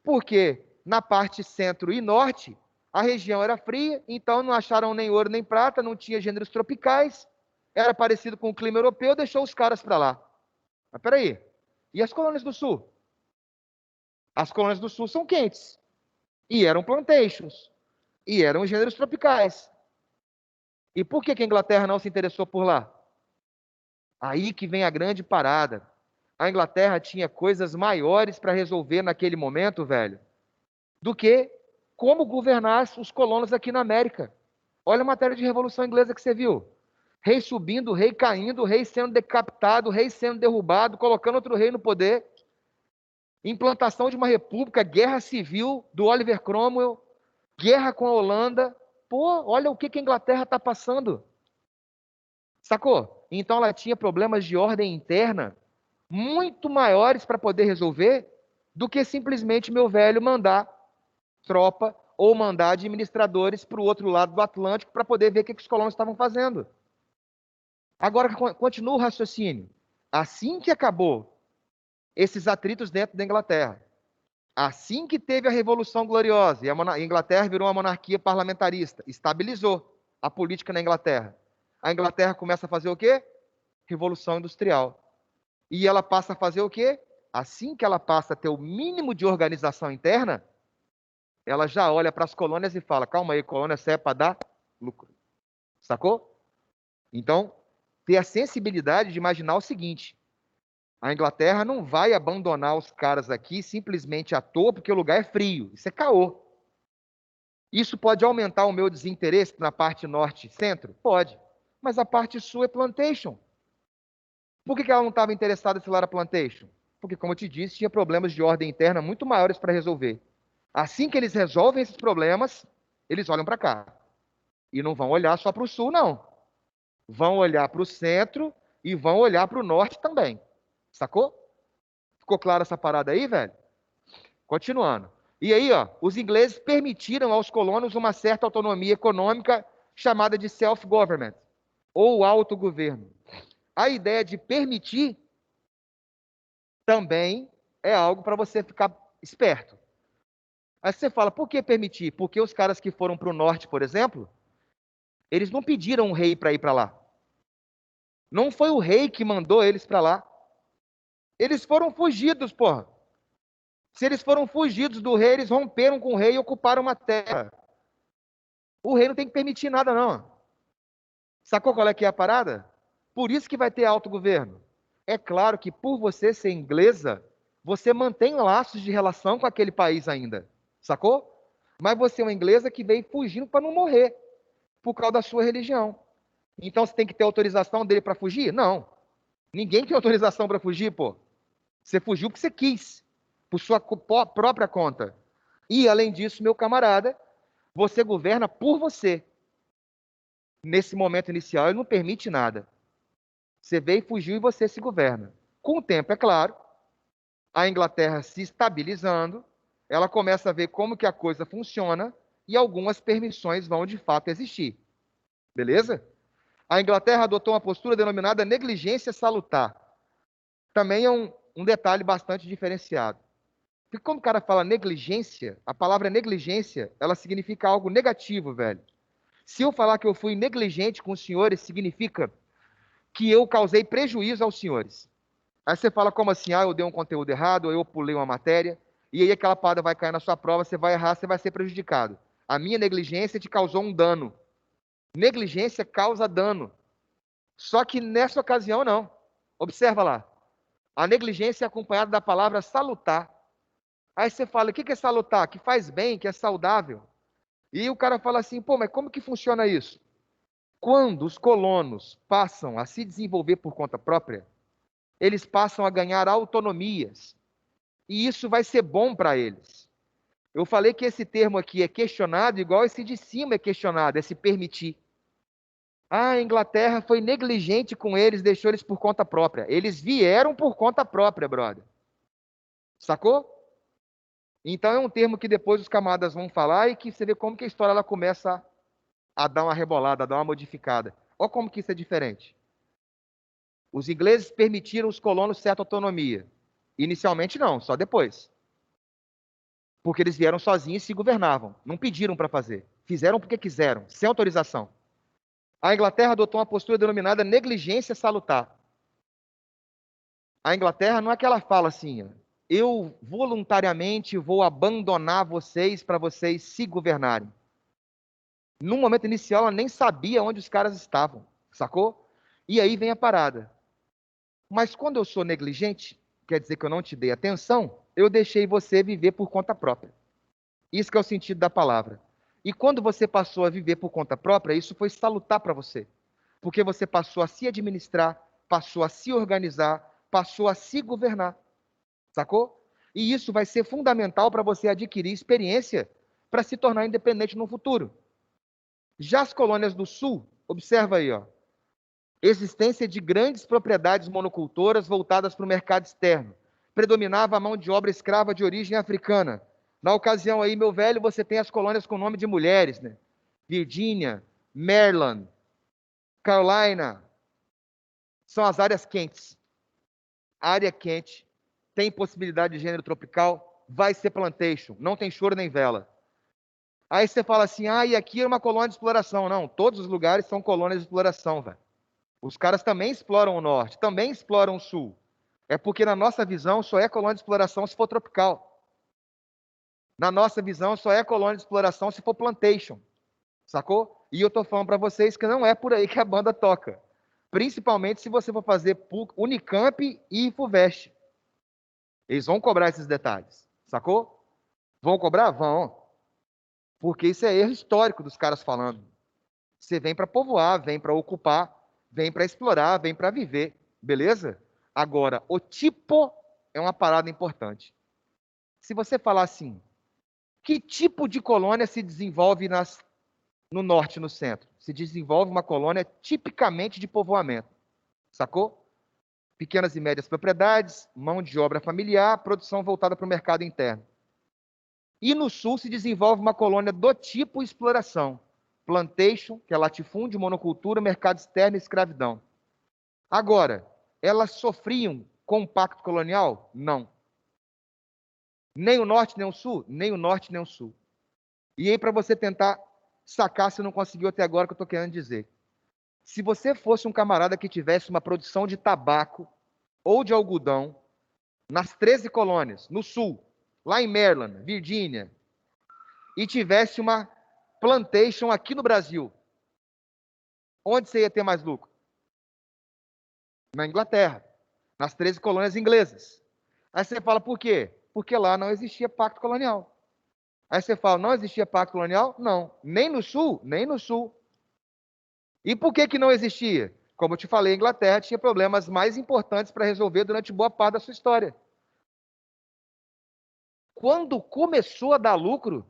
porque na parte centro e norte a região era fria, então não acharam nem ouro nem prata, não tinha gêneros tropicais, era parecido com o clima europeu, deixou os caras para lá. Mas peraí, e as colônias do sul? As colônias do sul são quentes, e eram plantations, e eram gêneros tropicais. E por que a Inglaterra não se interessou por lá? Aí que vem a grande parada. A Inglaterra tinha coisas maiores para resolver naquele momento, velho, do que como governar os colonos aqui na América. Olha a matéria de Revolução Inglesa que você viu. Rei subindo, rei caindo, rei sendo decapitado, rei sendo derrubado, colocando outro rei no poder. Implantação de uma república, guerra civil do Oliver Cromwell, guerra com a Holanda. Pô, olha o que a Inglaterra está passando. Sacou? Então ela tinha problemas de ordem interna muito maiores para poder resolver do que simplesmente meu velho mandar tropa ou mandar administradores para o outro lado do Atlântico para poder ver o que os colonos estavam fazendo. Agora, continua o raciocínio. Assim que acabou esses atritos dentro da Inglaterra, assim que teve a Revolução Gloriosa e a Inglaterra virou uma monarquia parlamentarista, estabilizou a política na Inglaterra. A Inglaterra começa a fazer o quê? Revolução Industrial. E ela passa a fazer o quê? Assim que ela passa a ter o mínimo de organização interna, ela já olha para as colônias e fala: calma aí, colônia serve para dar lucro. Sacou? Então, ter a sensibilidade de imaginar o seguinte: a Inglaterra não vai abandonar os caras aqui simplesmente à toa porque o lugar é frio. Isso é caô. Isso pode aumentar o meu desinteresse na parte norte e centro? Pode. Mas a parte sul é plantation. Por que ela não estava interessada se lá era plantation? Porque, como eu te disse, tinha problemas de ordem interna muito maiores para resolver. Assim que eles resolvem esses problemas, eles olham para cá. E não vão olhar só para o sul, não. Vão olhar para o centro e vão olhar para o norte também. Sacou? Ficou clara essa parada aí, velho? Continuando. E aí, ó, os ingleses permitiram aos colonos uma certa autonomia econômica chamada de self-government, ou autogoverno. A ideia de permitir também é algo para você ficar esperto. Aí você fala, por que permitir? Porque os caras que foram para o norte, por exemplo, eles não pediram um rei para ir para lá. Não foi o rei que mandou eles para lá. Eles foram fugidos, porra. Se eles foram fugidos do rei, eles romperam com o rei e ocuparam uma terra. O rei não tem que permitir nada, não. Sacou qual é que é a parada? Por isso que vai ter autogoverno. É claro que por você ser inglesa, você mantém laços de relação com aquele país ainda. Sacou? Mas você é uma inglesa que veio fugindo para não morrer por causa da sua religião. Então você tem que ter autorização dele para fugir? Não. Ninguém tem autorização para fugir, pô. Você fugiu porque você quis, por sua própria conta. E, além disso, meu camarada, você governa por você. Nesse momento inicial, ele não permite nada. Você veio, fugiu e você se governa. Com o tempo, é claro, a Inglaterra se estabilizando, ela começa a ver como que a coisa funciona e algumas permissões vão de fato existir. Beleza? A Inglaterra adotou uma postura denominada negligência salutar. Também é um detalhe bastante diferenciado. Porque quando o cara fala negligência, a palavra negligência, ela significa algo negativo, velho. Se eu falar que eu fui negligente com os senhores, significa que eu causei prejuízo aos senhores. Aí você fala como assim? Ah, eu dei um conteúdo errado, ou eu pulei uma matéria, e aí aquela parada vai cair na sua prova, você vai errar, você vai ser prejudicado. A minha negligência te causou um dano. Negligência causa dano. Só que nessa ocasião não. Observa lá. A negligência é acompanhada da palavra salutar. Aí você fala, o que é salutar? Que faz bem, que é saudável. E o cara fala assim, pô, mas como que funciona isso? Quando os colonos passam a se desenvolver por conta própria, eles passam a ganhar autonomias. E isso vai ser bom para eles. Eu falei que esse termo aqui é questionado, igual esse de cima é questionado, é se permitir. Ah, a Inglaterra foi negligente com eles, deixou eles por conta própria. Eles vieram por conta própria, brother. Sacou? Então é um termo que depois os camaradas vão falar e que você vê como que a história ela começa a dar uma rebolada, a dar uma modificada. Olha como que isso é diferente. Os ingleses permitiram os colonos certa autonomia. Inicialmente não, só depois. Porque eles vieram sozinhos e se governavam. Não pediram para fazer. Fizeram porque quiseram, sem autorização. A Inglaterra adotou uma postura denominada negligência salutar. A Inglaterra não é que ela fala assim, eu voluntariamente vou abandonar vocês para vocês se governarem. No momento inicial, ela nem sabia onde os caras estavam, sacou? E aí vem a parada. Mas quando eu sou negligente, quer dizer que eu não te dei atenção, eu deixei você viver por conta própria. Isso que é o sentido da palavra. E quando você passou a viver por conta própria, isso foi salutar para você. Porque você passou a se administrar, passou a se organizar, passou a se governar. Sacou? E isso vai ser fundamental para você adquirir experiência para se tornar independente no futuro. Já as colônias do Sul, observa aí, ó, existência de grandes propriedades monocultoras voltadas para o mercado externo. Predominava a mão de obra escrava de origem africana. Na ocasião aí, meu velho, você tem as colônias com nome de mulheres, né? Virgínia, Maryland, Carolina, são as áreas quentes. Área quente, tem possibilidade de gênero tropical, vai ser plantation, não tem choro nem vela. Aí você fala assim, ah, e aqui é uma colônia de exploração. Não, todos os lugares são colônias de exploração, velho. Os caras também exploram o norte, também exploram o sul. É porque na nossa visão só é colônia de exploração se for tropical. Na nossa visão só é colônia de exploração se for plantation. Sacou? E eu tô falando para vocês que não é por aí que a banda toca. Principalmente se você for fazer PUC, Unicamp e FUVEST. Eles vão cobrar esses detalhes. Sacou? Vão cobrar? Vão. Porque isso é erro histórico dos caras falando. Você vem para povoar, vem para ocupar, vem para explorar, vem para viver. Beleza? Agora, o tipo é uma parada importante. Se você falar assim, que tipo de colônia se desenvolve no norte e no centro? Se desenvolve uma colônia tipicamente de povoamento. Sacou? Pequenas e médias propriedades, mão de obra familiar, produção voltada para o mercado interno. E no sul se desenvolve uma colônia do tipo exploração. Plantation, que é latifúndio, monocultura, mercado externo e escravidão. Agora, elas sofriam com o pacto colonial? Não. Nem o norte, nem o sul? Nem o norte, nem o sul. E aí, para você tentar sacar, se não conseguiu até agora, o que eu estou querendo dizer. Se você fosse um camarada que tivesse uma produção de tabaco ou de algodão nas 13 colônias, no sul, lá em Maryland, Virgínia, e tivesse uma plantation aqui no Brasil, onde você ia ter mais lucro? Na Inglaterra, nas 13 colônias inglesas. Aí você fala, por quê? Porque lá não existia pacto colonial. Aí você fala, não existia pacto colonial? Não. Nem no sul? Nem no sul. E por que que não existia? Como eu te falei, a Inglaterra tinha problemas mais importantes para resolver durante boa parte da sua história. Quando começou a dar lucro,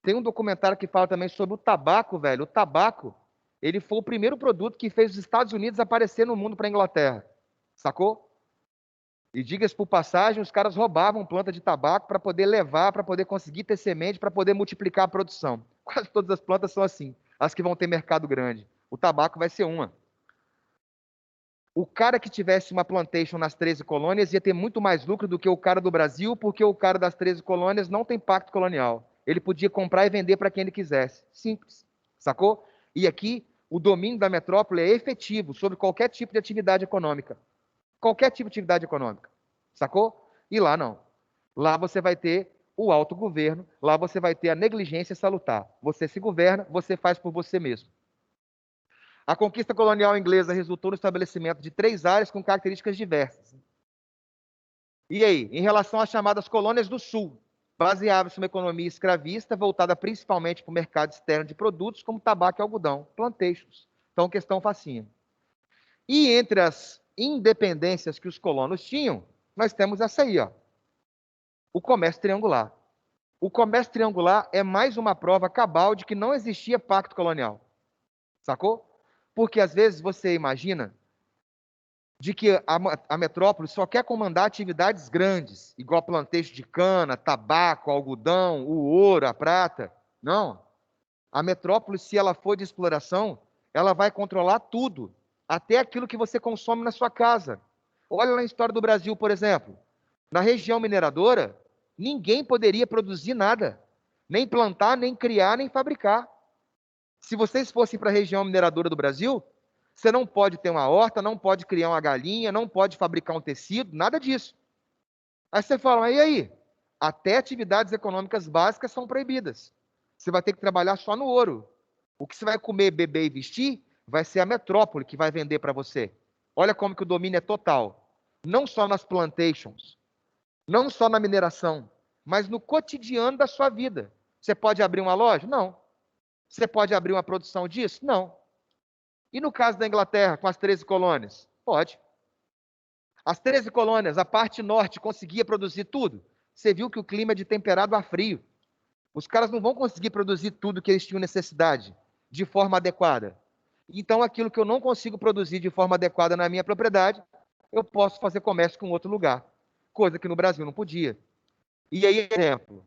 tem um documentário que fala também sobre o tabaco, velho. O tabaco, ele foi o primeiro produto que fez os Estados Unidos aparecer no mundo para a Inglaterra. Sacou? E diga-se por passagem, os caras roubavam planta de tabaco para poder levar, para poder conseguir ter semente, para poder multiplicar a produção. Quase todas as plantas são assim, as que vão ter mercado grande. O tabaco vai ser uma. O cara que tivesse uma plantation nas 13 colônias ia ter muito mais lucro do que o cara do Brasil, porque o cara das 13 colônias não tem pacto colonial. Ele podia comprar e vender para quem ele quisesse. Simples. Sacou? E aqui, o domínio da metrópole é efetivo sobre qualquer tipo de atividade econômica. Qualquer tipo de atividade econômica. Sacou? E lá não. Lá você vai ter o autogoverno, lá você vai ter a negligência salutar. Você se governa, você faz por você mesmo. A conquista colonial inglesa resultou no estabelecimento de 3 áreas com características diversas. E aí, em relação às chamadas colônias do Sul, baseava-se uma economia escravista voltada principalmente para o mercado externo de produtos como tabaco e algodão, plantations. Então, questão facinha. E entre as independências que os colonos tinham, nós temos essa aí, ó, o comércio triangular. O comércio triangular é mais uma prova cabal de que não existia pacto colonial. Sacou? Porque às vezes você imagina de que a metrópole só quer comandar atividades grandes, igual plantation de cana, tabaco, algodão, o ouro, a prata. Não. A metrópole, se ela for de exploração, ela vai controlar tudo, até aquilo que você consome na sua casa. Olha na história do Brasil, por exemplo. Na região mineradora, ninguém poderia produzir nada, nem plantar, nem criar, nem fabricar. Se vocês fossem para a região mineradora do Brasil, você não pode ter uma horta, não pode criar uma galinha, não pode fabricar um tecido, nada disso. Aí você fala, e aí? Até atividades econômicas básicas são proibidas. Você vai ter que trabalhar só no ouro. O que você vai comer, beber e vestir vai ser a metrópole que vai vender para você. Olha como que o domínio é total. Não só nas plantations, não só na mineração, mas no cotidiano da sua vida. Você pode abrir uma loja? Não. Você pode abrir uma produção disso? Não. E no caso da Inglaterra, com as 13 colônias? Pode. As 13 colônias, a parte norte, conseguia produzir tudo? Você viu que o clima é de temperado a frio. Os caras não vão conseguir produzir tudo que eles tinham necessidade, de forma adequada. Então, aquilo que eu não consigo produzir de forma adequada na minha propriedade, eu posso fazer comércio com outro lugar. Coisa que no Brasil não podia. E aí, exemplo,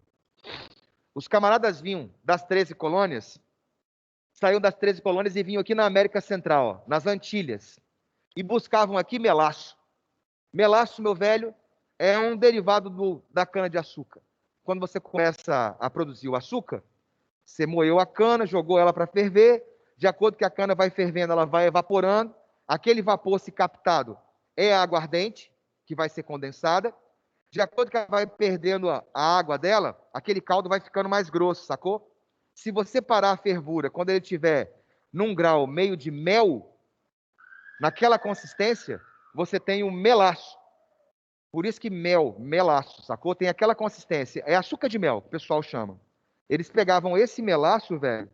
os camaradas vinham das 13 colônias, saíam das 13 colônias e vinham aqui na América Central, ó, nas Antilhas, e buscavam aqui melaço. Melaço, meu velho, é um derivado da cana-de-açúcar. Quando você começa a produzir o açúcar, você moeu a cana, jogou ela para ferver, de acordo que a cana vai fervendo, ela vai evaporando, aquele vapor se captado é a aguardente, que vai ser condensada, de acordo que ela vai perdendo a água dela, aquele caldo vai ficando mais grosso, sacou? Se você parar a fervura, quando ele estiver num grau meio de mel, naquela consistência, você tem um melaço. Por isso que melaço, sacou? Tem aquela consistência. É açúcar de mel, que o pessoal chama. Eles pegavam esse melaço, velho,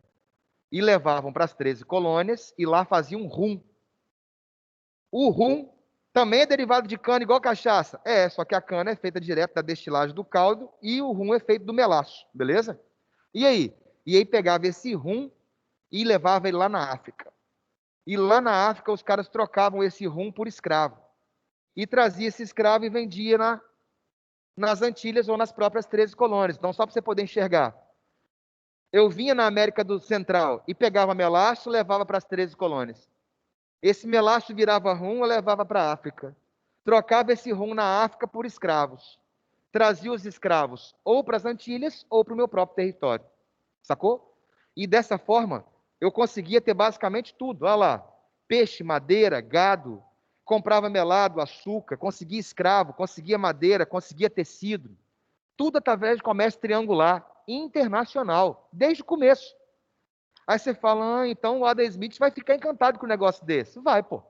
e levavam para as 13 colônias e lá faziam rum. O rum também é derivado de cana, igual cachaça. É, só que a cana é feita direto da destilagem do caldo e o rum é feito do melaço, beleza? E aí? E aí pegava esse rum e levava ele lá na África. E lá na África os caras trocavam esse rum por escravo. E trazia esse escravo e vendia nas Antilhas ou nas próprias 13 colônias. Então, só para você poder enxergar. Eu vinha na América do Central e pegava melaço e levava para as 13 colônias. Esse melaço virava rum e levava para a África. Trocava esse rum na África por escravos. Trazia os escravos ou para as Antilhas ou para o meu próprio território. Sacou? E dessa forma, eu conseguia ter basicamente tudo. Olha lá, peixe, madeira, gado, comprava melado, açúcar, conseguia escravo, conseguia madeira, conseguia tecido. Tudo através de comércio triangular, internacional, desde o começo. Aí você fala, então o Adam Smith vai ficar encantado com um negócio desse. Vai, pô.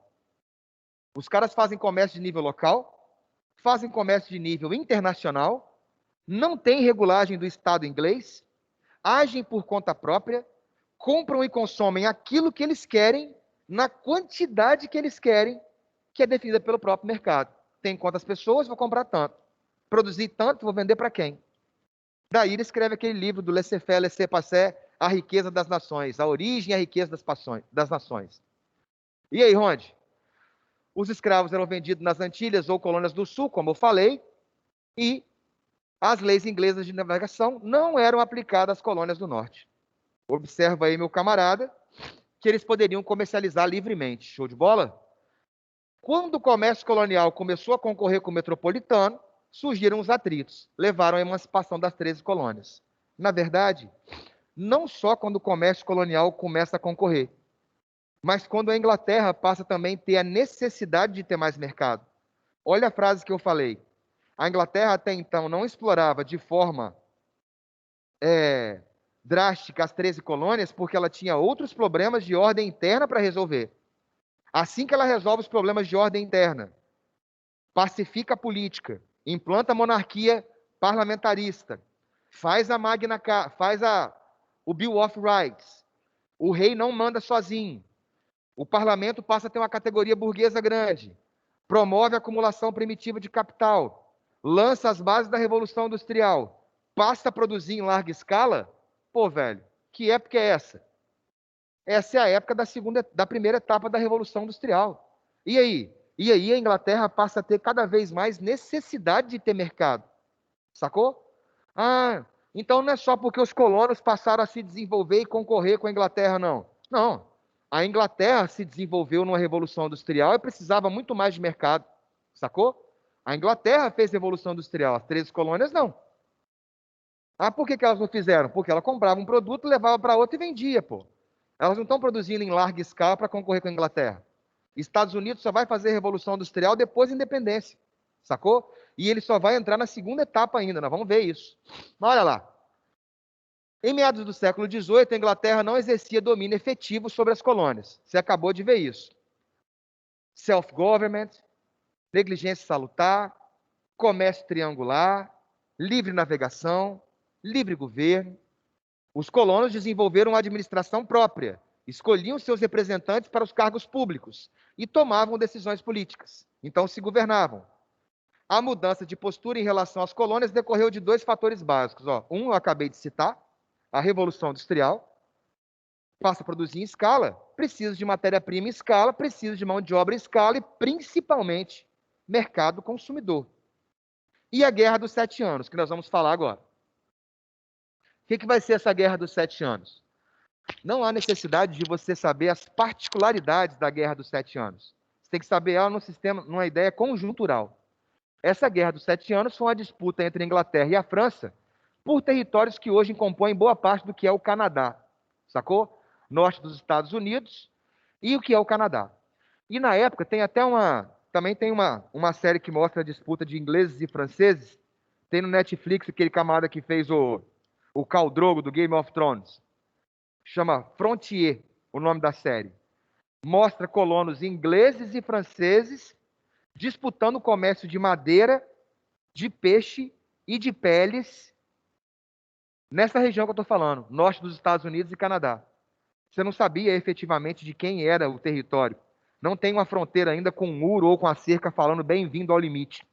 Os caras fazem comércio de nível local, fazem comércio de nível internacional, não tem regulagem do Estado inglês, agem por conta própria, compram e consomem aquilo que eles querem, na quantidade que eles querem, que é definida pelo próprio mercado. Tem quantas pessoas, vou comprar tanto. Produzir tanto, vou vender para quem? Daí ele escreve aquele livro do Laissez-faire, Laissez-passer, A Riqueza das Nações, a origem e a riqueza das nações. E aí, Ronde? Os escravos eram vendidos nas Antilhas ou colônias do Sul, como eu falei, e as leis inglesas de navegação não eram aplicadas às colônias do Norte. Observa aí, meu camarada, que eles poderiam comercializar livremente. Show de bola? Quando o comércio colonial começou a concorrer com o metropolitano, surgiram os atritos, levaram à emancipação das 13 colônias. Na verdade, não só quando o comércio colonial começa a concorrer, mas quando a Inglaterra passa também a ter a necessidade de ter mais mercado. Olha a frase que eu falei. A Inglaterra até então não explorava de forma drástica as 13 colônias porque ela tinha outros problemas de ordem interna para resolver. Assim que ela resolve os problemas de ordem interna, pacifica a política, implanta a monarquia parlamentarista, faz o Bill of Rights, o rei não manda sozinho, o parlamento passa a ter uma categoria burguesa grande, promove a acumulação primitiva de capital, lança as bases da Revolução Industrial, passa a produzir em larga escala. Pô, velho, que época é essa? Essa é a época da primeira etapa da Revolução Industrial. E aí? E aí a Inglaterra passa a ter cada vez mais necessidade de ter mercado. Sacou? Ah, então não é só porque os colonos passaram a se desenvolver e concorrer com a Inglaterra, não. Não. A Inglaterra se desenvolveu numa Revolução Industrial e precisava muito mais de mercado. Sacou? A Inglaterra fez Revolução Industrial, as 13 colônias não. Ah, por que elas não fizeram? Porque ela comprava um produto, levava para outra e vendia, pô. Elas não estão produzindo em larga escala para concorrer com a Inglaterra. Estados Unidos só vai fazer Revolução Industrial depois da independência, sacou? E ele só vai entrar na segunda etapa ainda, nós vamos ver isso. Mas olha lá. Em meados do século XVIII, a Inglaterra não exercia domínio efetivo sobre as colônias. Você acabou de ver isso. Self-government, negligência salutar, comércio triangular, livre navegação, livre governo. Os colonos desenvolveram uma administração própria, escolhiam seus representantes para os cargos públicos e tomavam decisões políticas. Então se governavam. A mudança de postura em relação às colônias decorreu de dois fatores básicos. Um eu acabei de citar, a Revolução Industrial. Passa a produzir em escala, precisa de matéria-prima em escala, precisa de mão de obra em escala e, principalmente, mercado consumidor. E a Guerra dos 7 Anos, que nós vamos falar agora. O que vai ser essa Guerra dos 7 Anos? Não há necessidade de você saber as particularidades da Guerra dos 7 Anos. Você tem que saber ela numa ideia conjuntural. Essa Guerra dos 7 Anos foi uma disputa entre a Inglaterra e a França por territórios que hoje compõem boa parte do que é o Canadá. Sacou? Norte dos Estados Unidos e o que é o Canadá. E na época também tem uma série que mostra a disputa de ingleses e franceses. Tem no Netflix aquele camarada que fez o Khal Drogo do Game of Thrones. Chama Frontier, o nome da série. Mostra colonos ingleses e franceses disputando o comércio de madeira, de peixe e de peles nessa região que eu estou falando, norte dos Estados Unidos e Canadá. Você não sabia efetivamente de quem era o território. Não tem uma fronteira ainda com um muro ou com a cerca falando bem-vindo ao limite.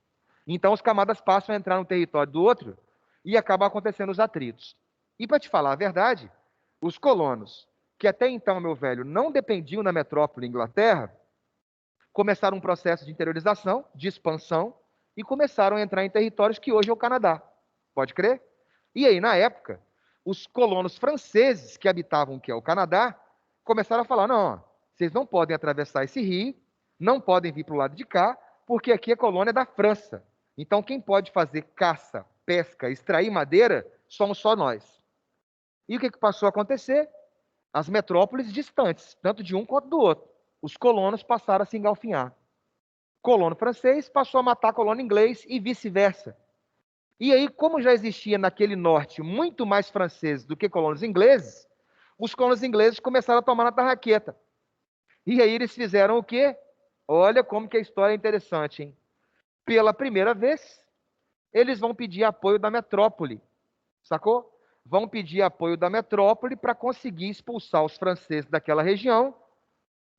Então os camadas passam a entrar no território do outro e acabam acontecendo os atritos. E para te falar a verdade, os colonos, que até então, meu velho, não dependiam da metrópole Inglaterra, começaram um processo de interiorização, de expansão, e começaram a entrar em territórios que hoje é o Canadá. Pode crer? E aí, na época, os colonos franceses que habitavam o que é o Canadá, começaram a falar, não, vocês não podem atravessar esse rio, não podem vir para o lado de cá, porque aqui é colônia da França. Então, quem pode fazer caça, pesca, extrair madeira, somos só nós. E o que passou a acontecer? As metrópoles distantes, tanto de um quanto do outro. Os colonos passaram a se engalfinhar. Colono francês passou a matar colono inglês e vice-versa. E aí, como já existia naquele norte muito mais franceses do que colonos ingleses, os colonos ingleses começaram a tomar na tarraqueta. E aí eles fizeram o quê? Olha como que a história é interessante, hein? Pela primeira vez, eles vão pedir apoio da metrópole, sacou? Vão pedir apoio da metrópole para conseguir expulsar os franceses daquela região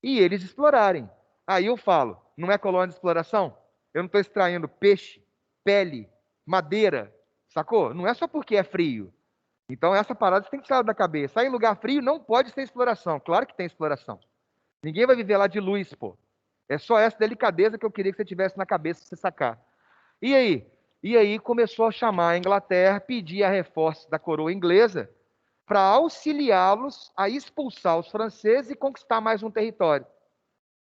e eles explorarem. Aí eu falo, não é colônia de exploração? Eu não estou extraindo peixe, pele, madeira, sacou? Não é só porque é frio. Então essa parada você tem que tirar da cabeça. Aí em lugar frio não pode ter exploração. Claro que tem exploração. Ninguém vai viver lá de luz, pô. É só essa delicadeza que eu queria que você tivesse na cabeça para você sacar. E aí? E aí começou a chamar a Inglaterra, pedir a reforço da coroa inglesa para auxiliá-los a expulsar os franceses e conquistar mais um território.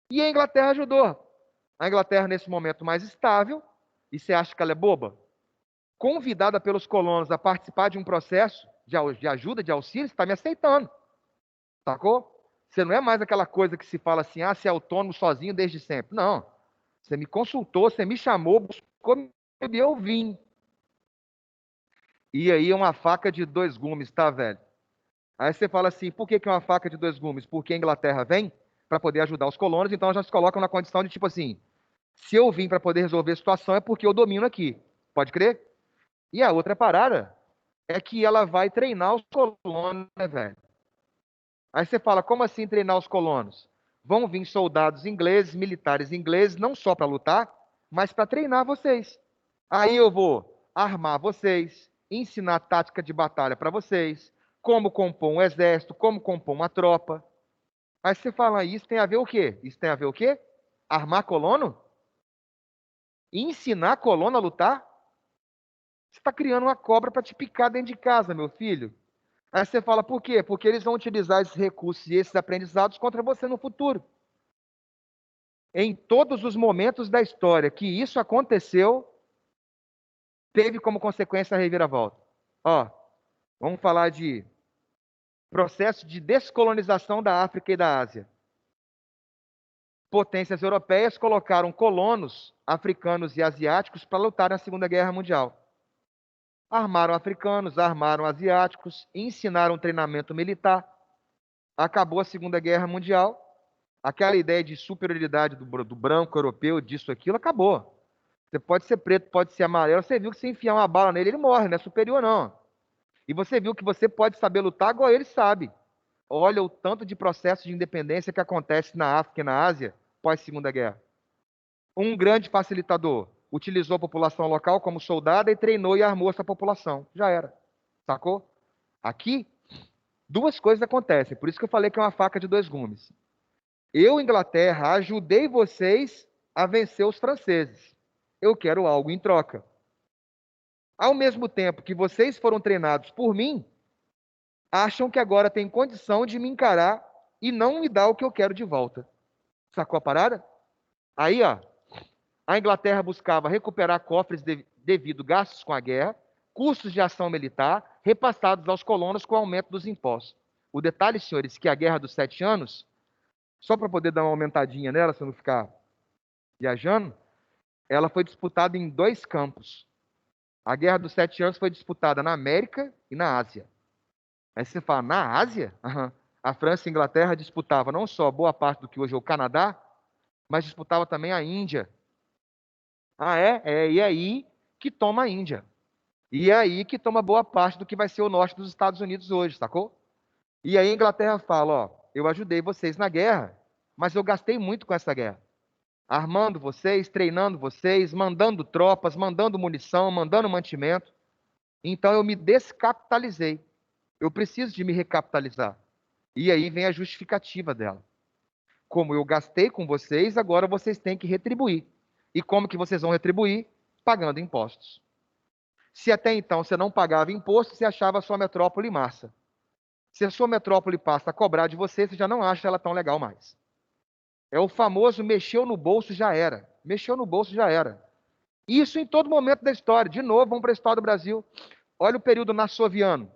E a Inglaterra ajudou. A Inglaterra, nesse momento mais estável, e você acha que ela é boba? Convidada pelos colonos a participar de um processo de ajuda, de auxílio, você está me aceitando, sacou? Você não é mais aquela coisa que se fala assim, ah, você é autônomo sozinho desde sempre. Não. Você me consultou, você me chamou, buscou e eu vim. E aí é uma faca de dois gumes, tá, velho? Aí você fala assim, por que que é uma faca de dois gumes? Porque a Inglaterra vem para poder ajudar os colonos, então já se colocam na condição de tipo assim, se eu vim para poder resolver a situação é porque eu domino aqui. Pode crer? E a outra parada é que ela vai treinar os colonos, né, velho? Aí você fala, como assim treinar os colonos? Vão vir soldados ingleses, militares ingleses, não só para lutar, mas para treinar vocês. Aí eu vou armar vocês, ensinar tática de batalha para vocês, como compor um exército, como compor uma tropa. Aí você fala, isso tem a ver o quê? Isso tem a ver o quê? Armar colono? Ensinar colono a lutar? Você está criando uma cobra para te picar dentro de casa, meu filho. Aí você fala, por quê? Porque eles vão utilizar esses recursos e esses aprendizados contra você no futuro. Em todos os momentos da história que isso aconteceu, teve como consequência a reviravolta. Ó, vamos falar de processo de descolonização da África e da Ásia. Potências europeias colocaram colonos africanos e asiáticos para lutar na Segunda Guerra Mundial. Armaram africanos, armaram asiáticos, ensinaram treinamento militar. Acabou a Segunda Guerra Mundial. Aquela ideia de superioridade do branco europeu, disso, aquilo, acabou. Você pode ser preto, pode ser amarelo. Você viu que se enfiar uma bala nele, ele morre, não é superior, não. E você viu que você pode saber lutar igual ele sabe. Olha o tanto de processo de independência que acontece na África e na Ásia pós-Segunda Guerra. Um grande facilitador utilizou a população local como soldada e treinou e armou essa população. Já era. Sacou? Aqui, duas coisas acontecem. Por isso que eu falei que é uma faca de dois gumes. Eu, Inglaterra, ajudei vocês a vencer os franceses. Eu quero algo em troca. Ao mesmo tempo que vocês foram treinados por mim, acham que agora tem condição de me encarar e não me dar o que eu quero de volta. Sacou a parada? Aí, ó, a Inglaterra buscava recuperar cofres devido gastos com a guerra, custos de ação militar repassados aos colonos com o aumento dos impostos. O detalhe, senhores, que a Guerra dos 7 Anos, só para poder dar uma aumentadinha nela, se eu não ficar viajando, ela foi disputada em dois campos. A Guerra dos 7 Anos foi disputada na América e na Ásia. Aí você fala, na Ásia? Uhum. A França e a Inglaterra disputavam não só boa parte do que hoje é o Canadá, mas disputava também a Índia. Ah, é? É, e aí que toma a Índia. E é aí que toma boa parte do que vai ser o norte dos Estados Unidos hoje, sacou? E aí a Inglaterra fala, ó, eu ajudei vocês na guerra, mas eu gastei muito com essa guerra. Armando vocês, treinando vocês, mandando tropas, mandando munição, mandando mantimento. Então eu me descapitalizei. Eu preciso de me recapitalizar. E aí vem a justificativa dela. Como eu gastei com vocês, agora vocês têm que retribuir. E como que vocês vão retribuir? Pagando impostos. Se até então você não pagava imposto, você achava a sua metrópole massa. Se a sua metrópole passa a cobrar de você, você já não acha ela tão legal mais. É o famoso mexeu no bolso, já era. Mexeu no bolso, já era. Isso em todo momento da história. De novo, vamos para a história do Brasil. Olha o período nassoviano,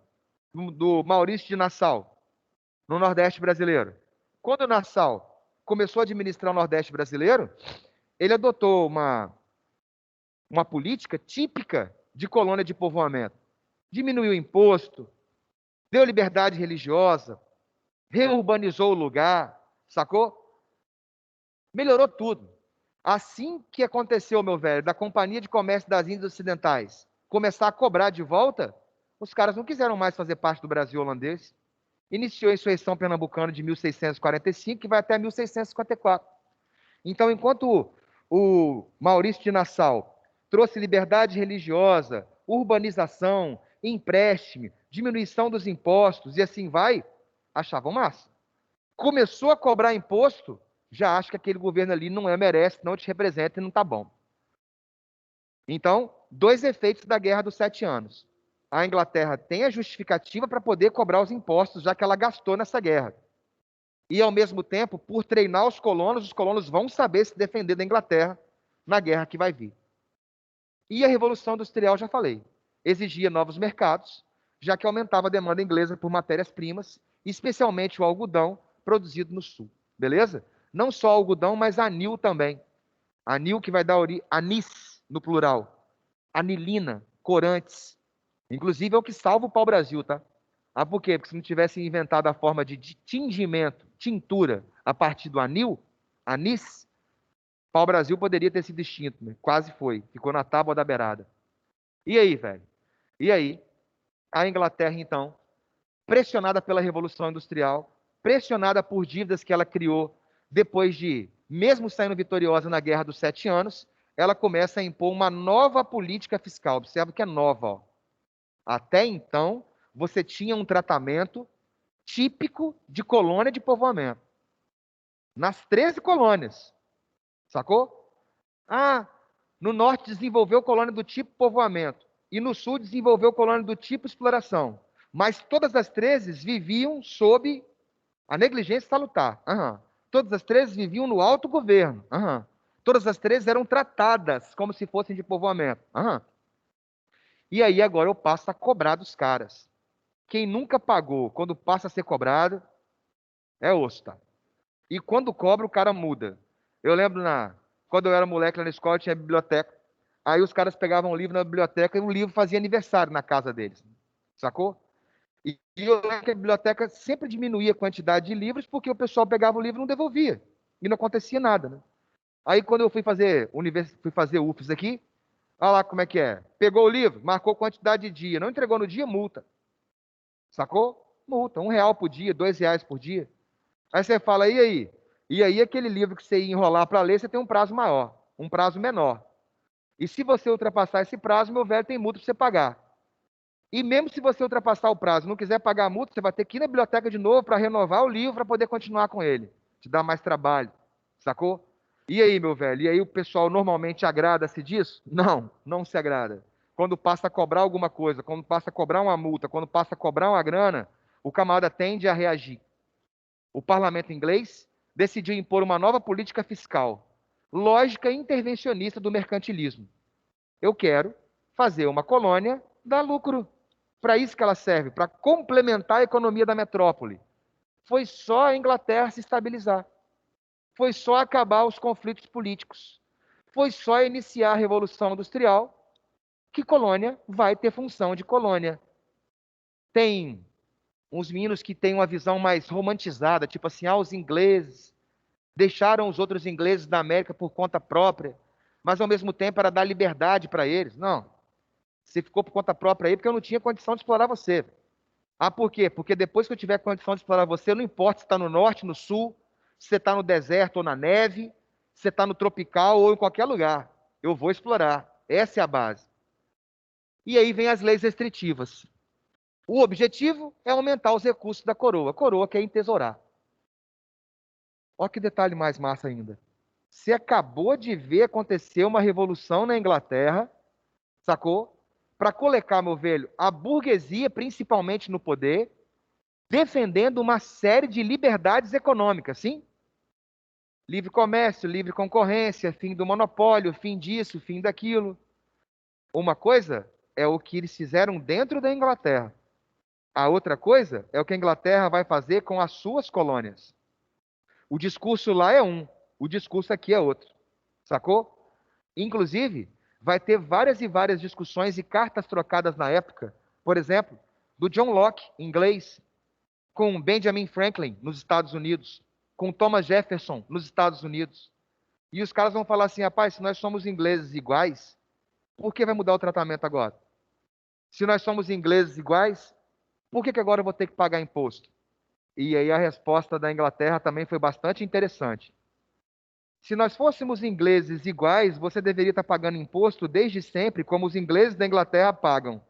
do Maurício de Nassau, no Nordeste brasileiro. Quando o Nassau começou a administrar o Nordeste brasileiro, ele adotou uma política típica de colônia de povoamento. Diminuiu o imposto, deu liberdade religiosa, reurbanizou o lugar, sacou? Melhorou tudo. Assim que aconteceu, meu velho, da Companhia de Comércio das Índias Ocidentais começar a cobrar de volta, os caras não quiseram mais fazer parte do Brasil holandês. Iniciou a insurreição pernambucana de 1645, que vai até 1654. Então, enquanto o Maurício de Nassau trouxe liberdade religiosa, urbanização, empréstimo, diminuição dos impostos e assim vai, achavam massa. Começou a cobrar imposto, já acha que aquele governo ali não merece, não te representa e não está bom. Então, dois efeitos da Guerra dos 7 Anos. A Inglaterra tem a justificativa para poder cobrar os impostos, já que ela gastou nessa guerra. E, ao mesmo tempo, por treinar os colonos vão saber se defender da Inglaterra na guerra que vai vir. E a Revolução Industrial, já falei, exigia novos mercados, já que aumentava a demanda inglesa por matérias-primas, especialmente o algodão produzido no sul. Beleza? Não só algodão, mas anil também. Anil que vai dar origem, anis no plural, anilina, corantes. Inclusive é o que salva o pau-brasil, tá? Ah, por quê? Porque se não tivesse inventado a forma de tingimento, tintura, a partir do anil, anis, pau-brasil poderia ter sido extinto, né? Quase foi. Ficou na tábua da beirada. E aí, velho? E aí? A Inglaterra, então, pressionada pela Revolução Industrial, pressionada por dívidas que ela criou depois de, mesmo saindo vitoriosa na Guerra dos Sete Anos, ela começa a impor uma nova política fiscal. Observa que é nova. Ó. Até então, você tinha um tratamento típico de colônia de povoamento. Nas 13 colônias. Sacou? Ah, no norte desenvolveu colônia do tipo povoamento. E no sul desenvolveu colônia do tipo exploração. Mas todas as 13 viviam sob a negligência salutar. Uhum. Todas as 13 viviam no alto governo. Uhum. Todas as 13 eram tratadas como se fossem de povoamento. Uhum. E aí agora eu passo a cobrar dos caras. Quem nunca pagou, quando passa a ser cobrado, é osso, tá? E quando cobra, o cara muda. Eu lembro quando eu era moleque lá na escola, tinha biblioteca. Aí os caras pegavam um livro na biblioteca e o livro fazia aniversário na casa deles. Sacou? E eu lembro que a biblioteca sempre diminuía a quantidade de livros porque o pessoal pegava o livro e não devolvia. E não acontecia nada, né? Aí quando eu fui fazer UFES aqui, olha lá como é que é. Pegou o livro, marcou quantidade de dia. Não entregou no dia, multa. Sacou? Multa. R$ 1 por dia, R$ 2 por dia. Aí você fala, e aí? E aí aquele livro que você ia enrolar para ler, você tem um prazo maior, um prazo menor. E se você ultrapassar esse prazo, meu velho, tem multa para você pagar. E mesmo se você ultrapassar o prazo e não quiser pagar a multa, você vai ter que ir na biblioteca de novo para renovar o livro para poder continuar com ele. Te dá mais trabalho. Sacou? E aí, meu velho? E aí o pessoal normalmente agrada-se disso? Não, não se agrada. Quando passa a cobrar alguma coisa, quando passa a cobrar uma multa, quando passa a cobrar uma grana, o camarada tende a reagir. O parlamento inglês decidiu impor uma nova política fiscal, lógica intervencionista do mercantilismo. Eu quero fazer uma colônia dar lucro. Para isso que ela serve, para complementar a economia da metrópole. Foi só a Inglaterra se estabilizar. Foi só acabar os conflitos políticos. Foi só iniciar a Revolução Industrial que colônia vai ter função de colônia. Tem uns meninos que têm uma visão mais romantizada, tipo assim, os ingleses deixaram os outros ingleses da América por conta própria, mas ao mesmo tempo era dar liberdade para eles. Não, você ficou por conta própria aí porque eu não tinha condição de explorar você. Ah, por quê? Porque depois que eu tiver condição de explorar você, não importa se está no norte, no sul, se você está no deserto ou na neve, se você está no tropical ou em qualquer lugar, eu vou explorar. Essa é a base. E aí vem as leis restritivas. O objetivo é aumentar os recursos da coroa. A coroa quer entesourar. Olha que detalhe mais massa ainda. Você acabou de ver acontecer uma revolução na Inglaterra, sacou? Para colocar, meu velho, a burguesia, principalmente no poder, defendendo uma série de liberdades econômicas, sim? Livre comércio, livre concorrência, fim do monopólio, fim disso, fim daquilo. Uma coisa é o que eles fizeram dentro da Inglaterra. A outra coisa é o que a Inglaterra vai fazer com as suas colônias. O discurso lá é um, o discurso aqui é outro. Sacou? Inclusive, vai ter várias e várias discussões e cartas trocadas na época, por exemplo, do John Locke, inglês, com Benjamin Franklin, nos Estados Unidos, com Thomas Jefferson, nos Estados Unidos. E os caras vão falar assim, rapaz, se nós somos ingleses iguais, por que vai mudar o tratamento agora? Se nós somos ingleses iguais, por que agora eu vou ter que pagar imposto? E aí a resposta da Inglaterra também foi bastante interessante. Se nós fôssemos ingleses iguais, você deveria estar pagando imposto desde sempre, como os ingleses da Inglaterra pagam.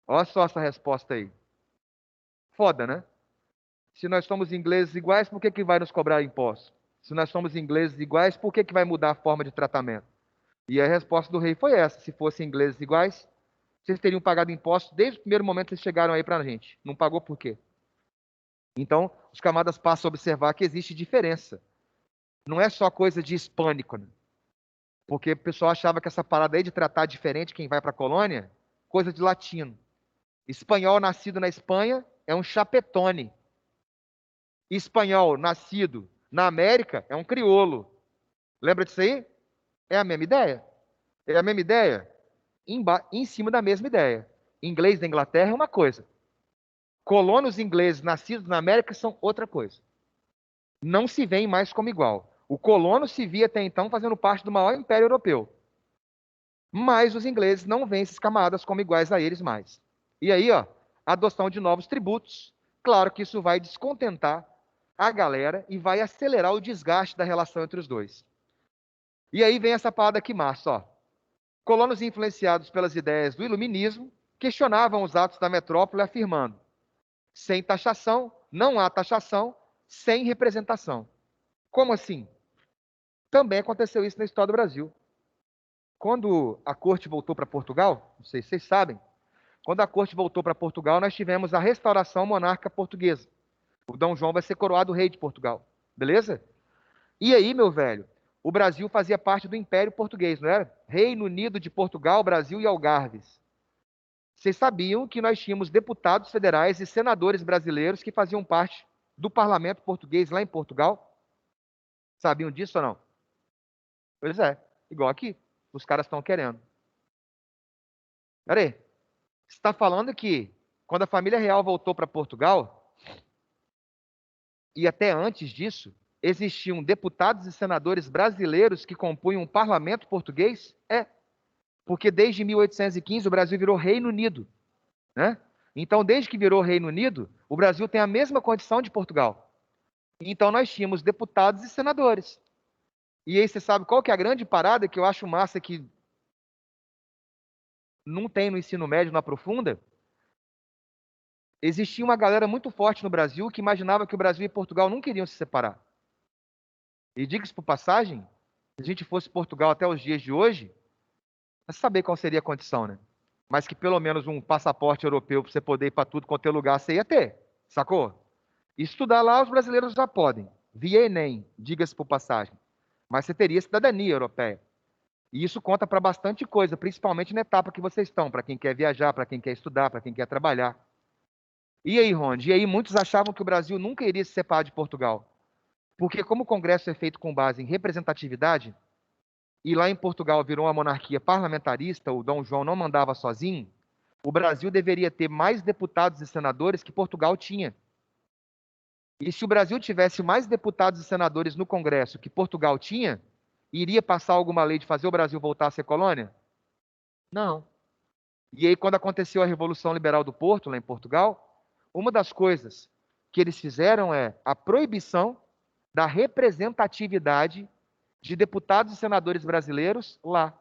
Olha só essa resposta aí. Foda, né? Se nós somos ingleses iguais, por que vai nos cobrar imposto? Se nós somos ingleses iguais, por que vai mudar a forma de tratamento? E a resposta do rei foi essa: se fossem ingleses iguais, vocês teriam pagado imposto desde o primeiro momento que vocês chegaram aí para a gente. Não pagou por quê? Então, os camaradas passam a observar que existe diferença. Não é só coisa de hispânico, né? Porque o pessoal achava que essa parada aí de tratar diferente quem vai para a colônia, coisa de latino. Espanhol nascido na Espanha é um chapetone. Espanhol nascido na América é um crioulo. Lembra disso aí? É a mesma ideia. É a mesma ideia em cima da mesma ideia. Inglês da Inglaterra é uma coisa. Colonos ingleses nascidos na América são outra coisa. Não se veem mais como igual. O colono se via até então fazendo parte do maior império europeu. Mas os ingleses não veem esses camaradas como iguais a eles mais. E aí, ó, adoção de novos tributos. Claro que isso vai descontentar a galera e vai acelerar o desgaste da relação entre os dois. E aí vem essa parada aqui massa, ó. Colonos influenciados pelas ideias do iluminismo questionavam os atos da metrópole afirmando: sem taxação, não há taxação, sem representação. Como assim? Também aconteceu isso na história do Brasil. Quando a corte voltou para Portugal, não sei se vocês sabem, quando a corte voltou para Portugal, nós tivemos a restauração monárquica portuguesa. O Dom João vai ser coroado rei de Portugal. Beleza? E aí, meu velho, o Brasil fazia parte do Império Português, não era? Reino Unido de Portugal, Brasil e Algarves. Vocês sabiam que nós tínhamos deputados federais e senadores brasileiros que faziam parte do parlamento português lá em Portugal? Sabiam disso ou não? Pois é, igual aqui. Os caras estão querendo. Peraí, você está falando que quando a família real voltou para Portugal, e até antes disso, existiam deputados e senadores brasileiros que compunham um parlamento português? É, porque desde 1815 o Brasil virou Reino Unido, né? Então, desde que virou Reino Unido, o Brasil tem a mesma condição de Portugal. Então, nós tínhamos deputados e senadores. E aí, você sabe qual que é a grande parada que eu acho massa que não tem no ensino médio, não aprofunda? Existia uma galera muito forte no Brasil que imaginava que o Brasil e Portugal não queriam se separar. E diga-se por passagem, se a gente fosse Portugal até os dias de hoje, não saber qual seria a condição, né? Mas que pelo menos um passaporte europeu para você poder ir para tudo quanto é lugar, você ia ter, sacou? Estudar lá os brasileiros já podem, via Enem, diga-se por passagem. Mas você teria cidadania europeia. E isso conta para bastante coisa, principalmente na etapa que vocês estão, para quem quer viajar, para quem quer estudar, para quem quer trabalhar. E aí, Ronde? E aí muitos achavam que o Brasil nunca iria se separar de Portugal. Porque como o Congresso é feito com base em representatividade, e lá em Portugal virou uma monarquia parlamentarista, o Dom João não mandava sozinho, o Brasil deveria ter mais deputados e senadores que Portugal tinha. E se o Brasil tivesse mais deputados e senadores no Congresso que Portugal tinha, iria passar alguma lei de fazer o Brasil voltar a ser colônia? Não. E aí, quando aconteceu a Revolução Liberal do Porto, lá em Portugal, uma das coisas que eles fizeram é a proibição da representatividade de deputados e senadores brasileiros lá.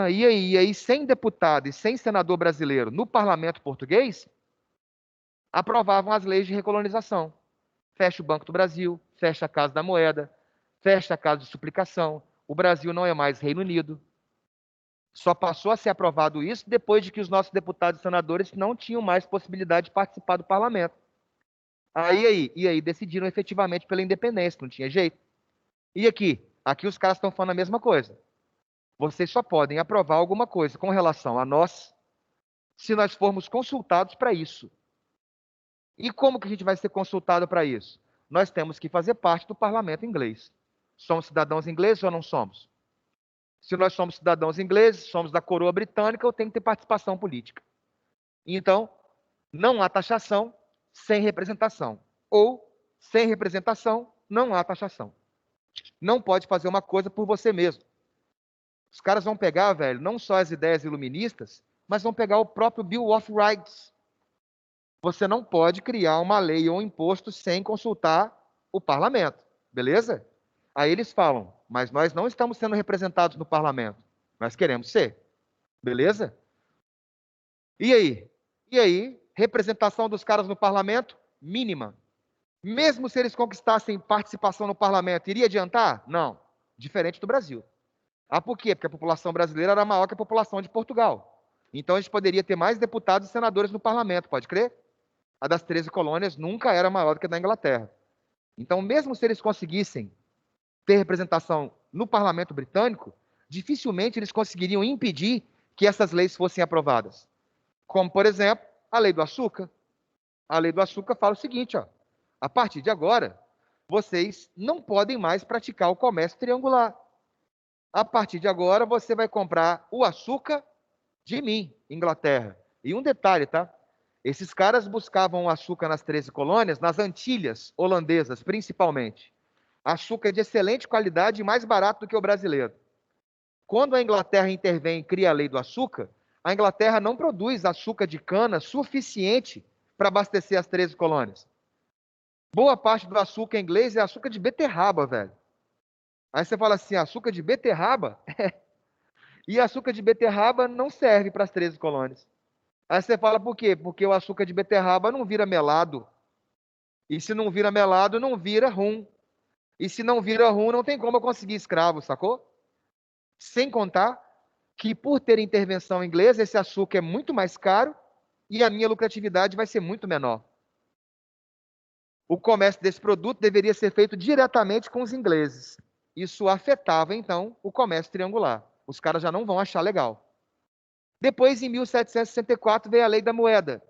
E aí? E aí, sem deputado e sem senador brasileiro no parlamento português, aprovavam as leis de recolonização. Fecha o Banco do Brasil, fecha a Casa da Moeda, fecha a Casa de Suplicação. O Brasil não é mais Reino Unido. Só passou a ser aprovado isso depois de que os nossos deputados e senadores não tinham mais possibilidade de participar do parlamento. E aí decidiram efetivamente pela independência, não tinha jeito. E aqui? Aqui os caras estão falando a mesma coisa. Vocês só podem aprovar alguma coisa com relação a nós se nós formos consultados para isso. E como que a gente vai ser consultado para isso? Nós temos que fazer parte do parlamento inglês. Somos cidadãos ingleses ou não somos? Se nós somos cidadãos ingleses, somos da coroa britânica, eu tenho que ter participação política. Então, não há taxação sem representação. Ou, sem representação, não há taxação. Não pode fazer uma coisa por você mesmo. Os caras vão pegar, velho, não só as ideias iluministas, mas vão pegar o próprio Bill of Rights. Você não pode criar uma lei ou um imposto sem consultar o parlamento, beleza? Aí eles falam, mas nós não estamos sendo representados no parlamento. Nós queremos ser, beleza? E aí? E aí, representação dos caras no parlamento? Mínima. Mesmo se eles conquistassem participação no parlamento, iria adiantar? Não. Diferente do Brasil. Por quê? Porque a população brasileira era maior que a população de Portugal. Então a gente poderia ter mais deputados e senadores no parlamento, pode crer? A das 13 colônias nunca era maior do que a da Inglaterra. Então, mesmo se eles conseguissem ter representação no parlamento britânico, dificilmente eles conseguiriam impedir que essas leis fossem aprovadas. Como, por exemplo, a lei do açúcar. A lei do açúcar fala o seguinte, ó, a partir de agora, vocês não podem mais praticar o comércio triangular. A partir de agora, você vai comprar o açúcar de mim, Inglaterra. E um detalhe, tá? Esses caras buscavam o açúcar nas 13 colônias, nas Antilhas holandesas, principalmente. Açúcar de excelente qualidade e mais barato do que o brasileiro. Quando a Inglaterra intervém e cria a lei do açúcar, a Inglaterra não produz açúcar de cana suficiente para abastecer as 13 colônias. Boa parte do açúcar inglês é açúcar de beterraba, velho. Aí você fala assim, açúcar de beterraba? E açúcar de beterraba não serve para as 13 colônias. Aí você fala por quê? Porque o açúcar de beterraba não vira melado. E se não vira melado, não vira rum. E se não vira rum, não tem como eu conseguir escravo, sacou? Sem contar que por ter intervenção inglesa, esse açúcar é muito mais caro e a minha lucratividade vai ser muito menor. O comércio desse produto deveria ser feito diretamente com os ingleses. Isso afetava, então, o comércio triangular. Os caras já não vão achar legal. Depois, em 1764, veio a Lei da Moeda.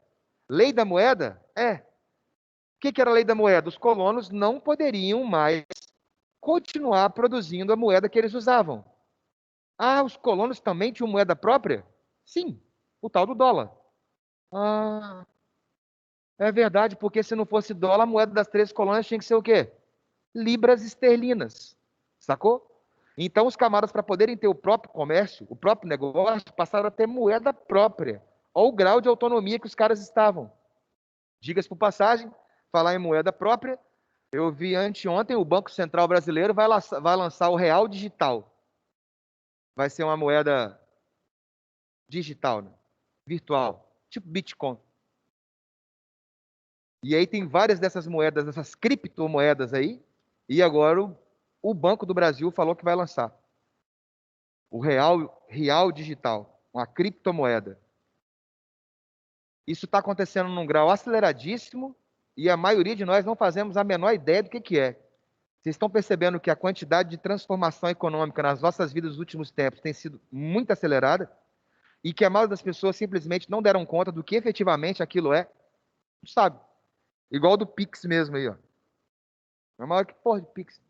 Lei da Moeda? O que era a Lei da Moeda? Os colonos não poderiam mais continuar produzindo a moeda que eles usavam. Ah, os colonos também tinham moeda própria? Sim, o tal do dólar. Ah, é verdade, porque se não fosse dólar, a moeda das 13 colônias tinha que ser o quê? Libras esterlinas. Sacou? Então, os camaradas, para poderem ter o próprio comércio, o próprio negócio, passaram a ter moeda própria. Olha o grau de autonomia que os caras estavam. Diga-se por passagem, falar em moeda própria, eu vi anteontem o Banco Central Brasileiro vai lançar o Real Digital. Vai ser uma moeda digital, né? Virtual, tipo Bitcoin. E aí tem várias dessas moedas, dessas criptomoedas aí, e agora o Banco do Brasil falou que vai lançar o Real Digital, uma criptomoeda. Isso está acontecendo num grau aceleradíssimo e a maioria de nós não fazemos a menor ideia do que é. Vocês estão percebendo que a quantidade de transformação econômica nas nossas vidas nos últimos tempos tem sido muito acelerada e que a maioria das pessoas simplesmente não deram conta do que efetivamente aquilo é, não sabe? Igual do Pix mesmo aí, ó. É maior que porra de Pix.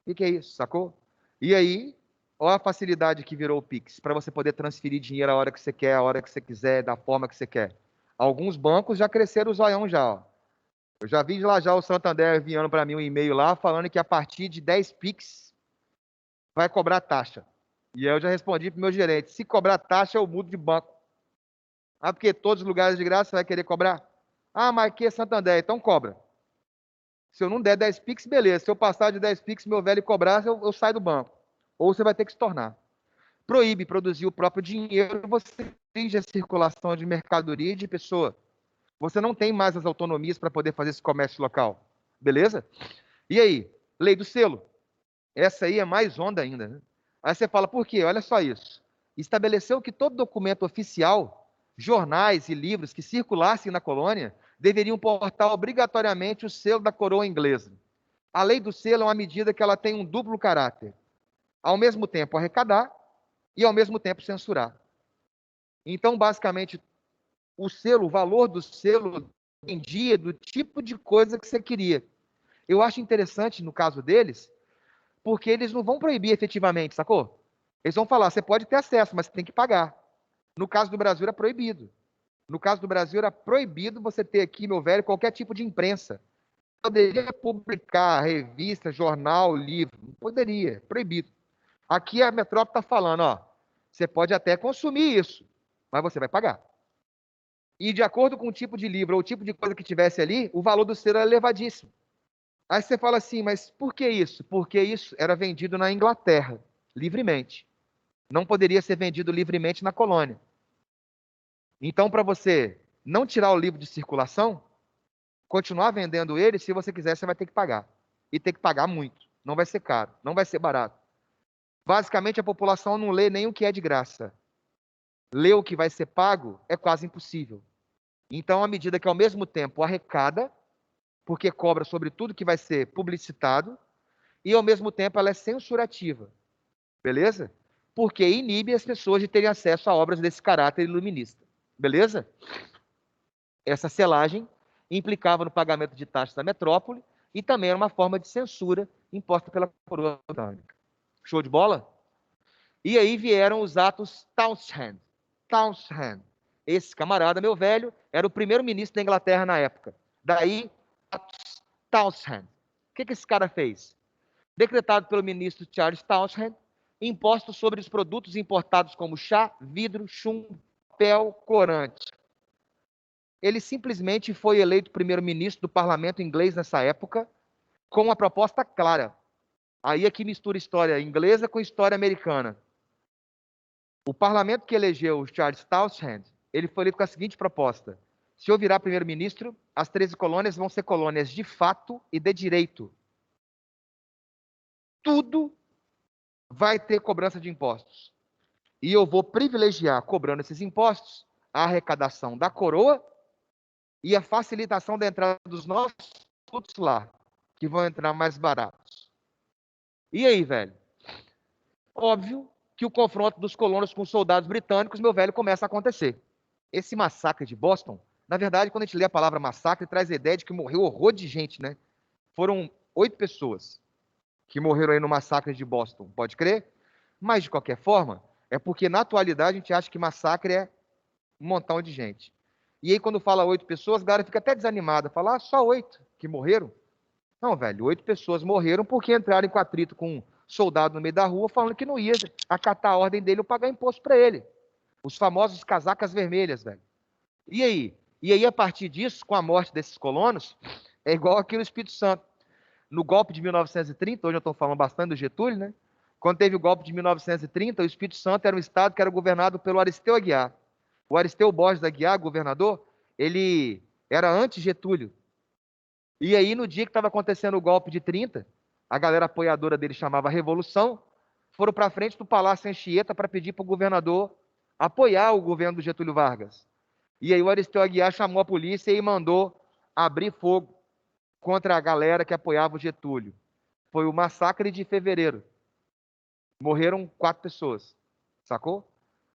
O que é isso, sacou? E aí, olha a facilidade que virou o Pix, para você poder transferir dinheiro a hora que você quer, a hora que você quiser, da forma que você quer. Alguns bancos já cresceram o zoião já, ó. Eu já vi lá já o Santander enviando para mim um e-mail lá falando que a partir de 10 Pix vai cobrar taxa. E aí eu já respondi para o meu gerente, se cobrar taxa eu mudo de banco. Ah, porque todos os lugares de graça você vai querer cobrar? Ah, mas aqui é Santander, então cobra. Se eu não der 10 Pix, beleza. Se eu passar de 10 Pix, meu velho cobrar, eu saio do banco. Ou você vai ter que se tornar. Proíbe produzir o próprio dinheiro, você restringe a circulação de mercadoria e de pessoa. Você não tem mais as autonomias para poder fazer esse comércio local. Beleza? E aí? Lei do selo. Essa aí é mais onda ainda, né? Aí você fala, por quê? Olha só isso. Estabeleceu que todo documento oficial, jornais e livros que circulassem na colônia, deveriam portar obrigatoriamente o selo da coroa inglesa. A lei do selo é uma medida que ela tem um duplo caráter. Ao mesmo tempo arrecadar e ao mesmo tempo censurar. Então, basicamente, o selo, o valor do selo dependia do tipo de coisa que você queria. Eu acho interessante no caso deles, porque eles não vão proibir efetivamente, sacou? Eles vão falar, você pode ter acesso, mas você tem que pagar. No caso do Brasil era proibido. No caso do Brasil era proibido você ter aqui, meu velho, qualquer tipo de imprensa. Poderia publicar revista, jornal, livro. Não poderia, proibido. Aqui a metrópole está falando, ó, você pode até consumir isso, mas você vai pagar. E de acordo com o tipo de livro ou o tipo de coisa que tivesse ali, o valor do selo era elevadíssimo. Aí você fala assim, mas por que isso? Porque isso era vendido na Inglaterra, livremente. Não poderia ser vendido livremente na colônia. Então, para você não tirar o livro de circulação, continuar vendendo ele, se você quiser, você vai ter que pagar. E ter que pagar muito. Não vai ser caro, não vai ser barato. Basicamente, a população não lê nem o que é de graça. ler o que vai ser pago é quase impossível. Então, à medida que ao mesmo tempo arrecada, porque cobra sobre tudo que vai ser publicitado, e ao mesmo tempo ela é censurativa, beleza? Porque inibe as pessoas de terem acesso a obras desse caráter iluminista, beleza? Essa selagem implicava no pagamento de taxas da metrópole e também era uma forma de censura imposta pela coroa britânica. Show de bola? E aí vieram os atos Townshend. Townshend. Esse camarada, meu velho, era o primeiro-ministro da Inglaterra na época. Daí, atos Townshend. O que esse cara fez? Decretado pelo ministro Charles Townshend, impostos sobre os produtos importados como chá, vidro, chumbo, papel, corante. Ele simplesmente foi eleito primeiro-ministro do parlamento inglês nessa época, com uma proposta clara. Aí aqui mistura história inglesa com história americana. O parlamento que elegeu o Charles Townshend, ele foi eleito com a seguinte proposta: se eu virar primeiro-ministro, as 13 colônias vão ser colônias de fato e de direito. Tudo vai ter cobrança de impostos. E eu vou privilegiar, cobrando esses impostos, a arrecadação da coroa e a facilitação da entrada dos nossos produtos lá, que vão entrar mais baratos. E aí, velho? Óbvio que o confronto dos colonos com os soldados britânicos, meu velho, começa a acontecer. Esse massacre de Boston, na verdade, quando a gente lê a palavra massacre, traz a ideia de que morreu horror de gente, né? Foram 8 pessoas que morreram aí no massacre de Boston, pode crer? Mas, de qualquer forma, é porque na atualidade a gente acha que massacre é um montão de gente. E aí, quando fala 8 pessoas, a galera fica até desanimada. Fala, ah, só 8 que morreram? Não, velho, 8 pessoas morreram porque entraram em atrito com um soldado no meio da rua, falando que não ia acatar a ordem dele ou pagar imposto para ele. Os famosos casacas vermelhas, velho. E aí? E aí, a partir disso, com a morte desses colonos, é igual aqui no Espírito Santo. No golpe de 1930, hoje eu estou falando bastante do Getúlio, né? Quando teve o golpe de 1930, o Espírito Santo era um estado que era governado pelo Aristeu Aguiar. O Aristeu Borges Aguiar, governador, ele era anti-Getúlio. E aí, no dia que estava acontecendo o golpe de 30, a galera apoiadora dele chamava Revolução, foram para frente do Palácio Anchieta para pedir para o governador apoiar o governo do Getúlio Vargas. E aí o Aristeu Aguiar chamou a polícia e mandou abrir fogo contra a galera que apoiava o Getúlio. Foi o massacre de fevereiro. Morreram 4 pessoas. Sacou?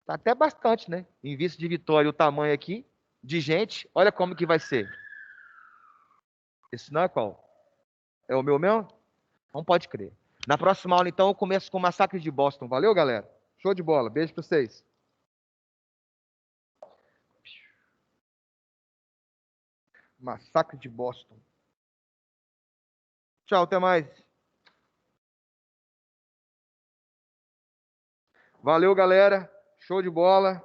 Tá até bastante, né? Em vista de Vitória, o tamanho aqui de gente, olha como que vai ser. Esse não é qual? É o meu mesmo? Não pode crer. Na próxima aula, então, eu começo com o massacre de Boston. Valeu, galera? Show de bola. Beijo pra vocês. Massacre de Boston. Tchau, até mais. Valeu, galera. Show de bola.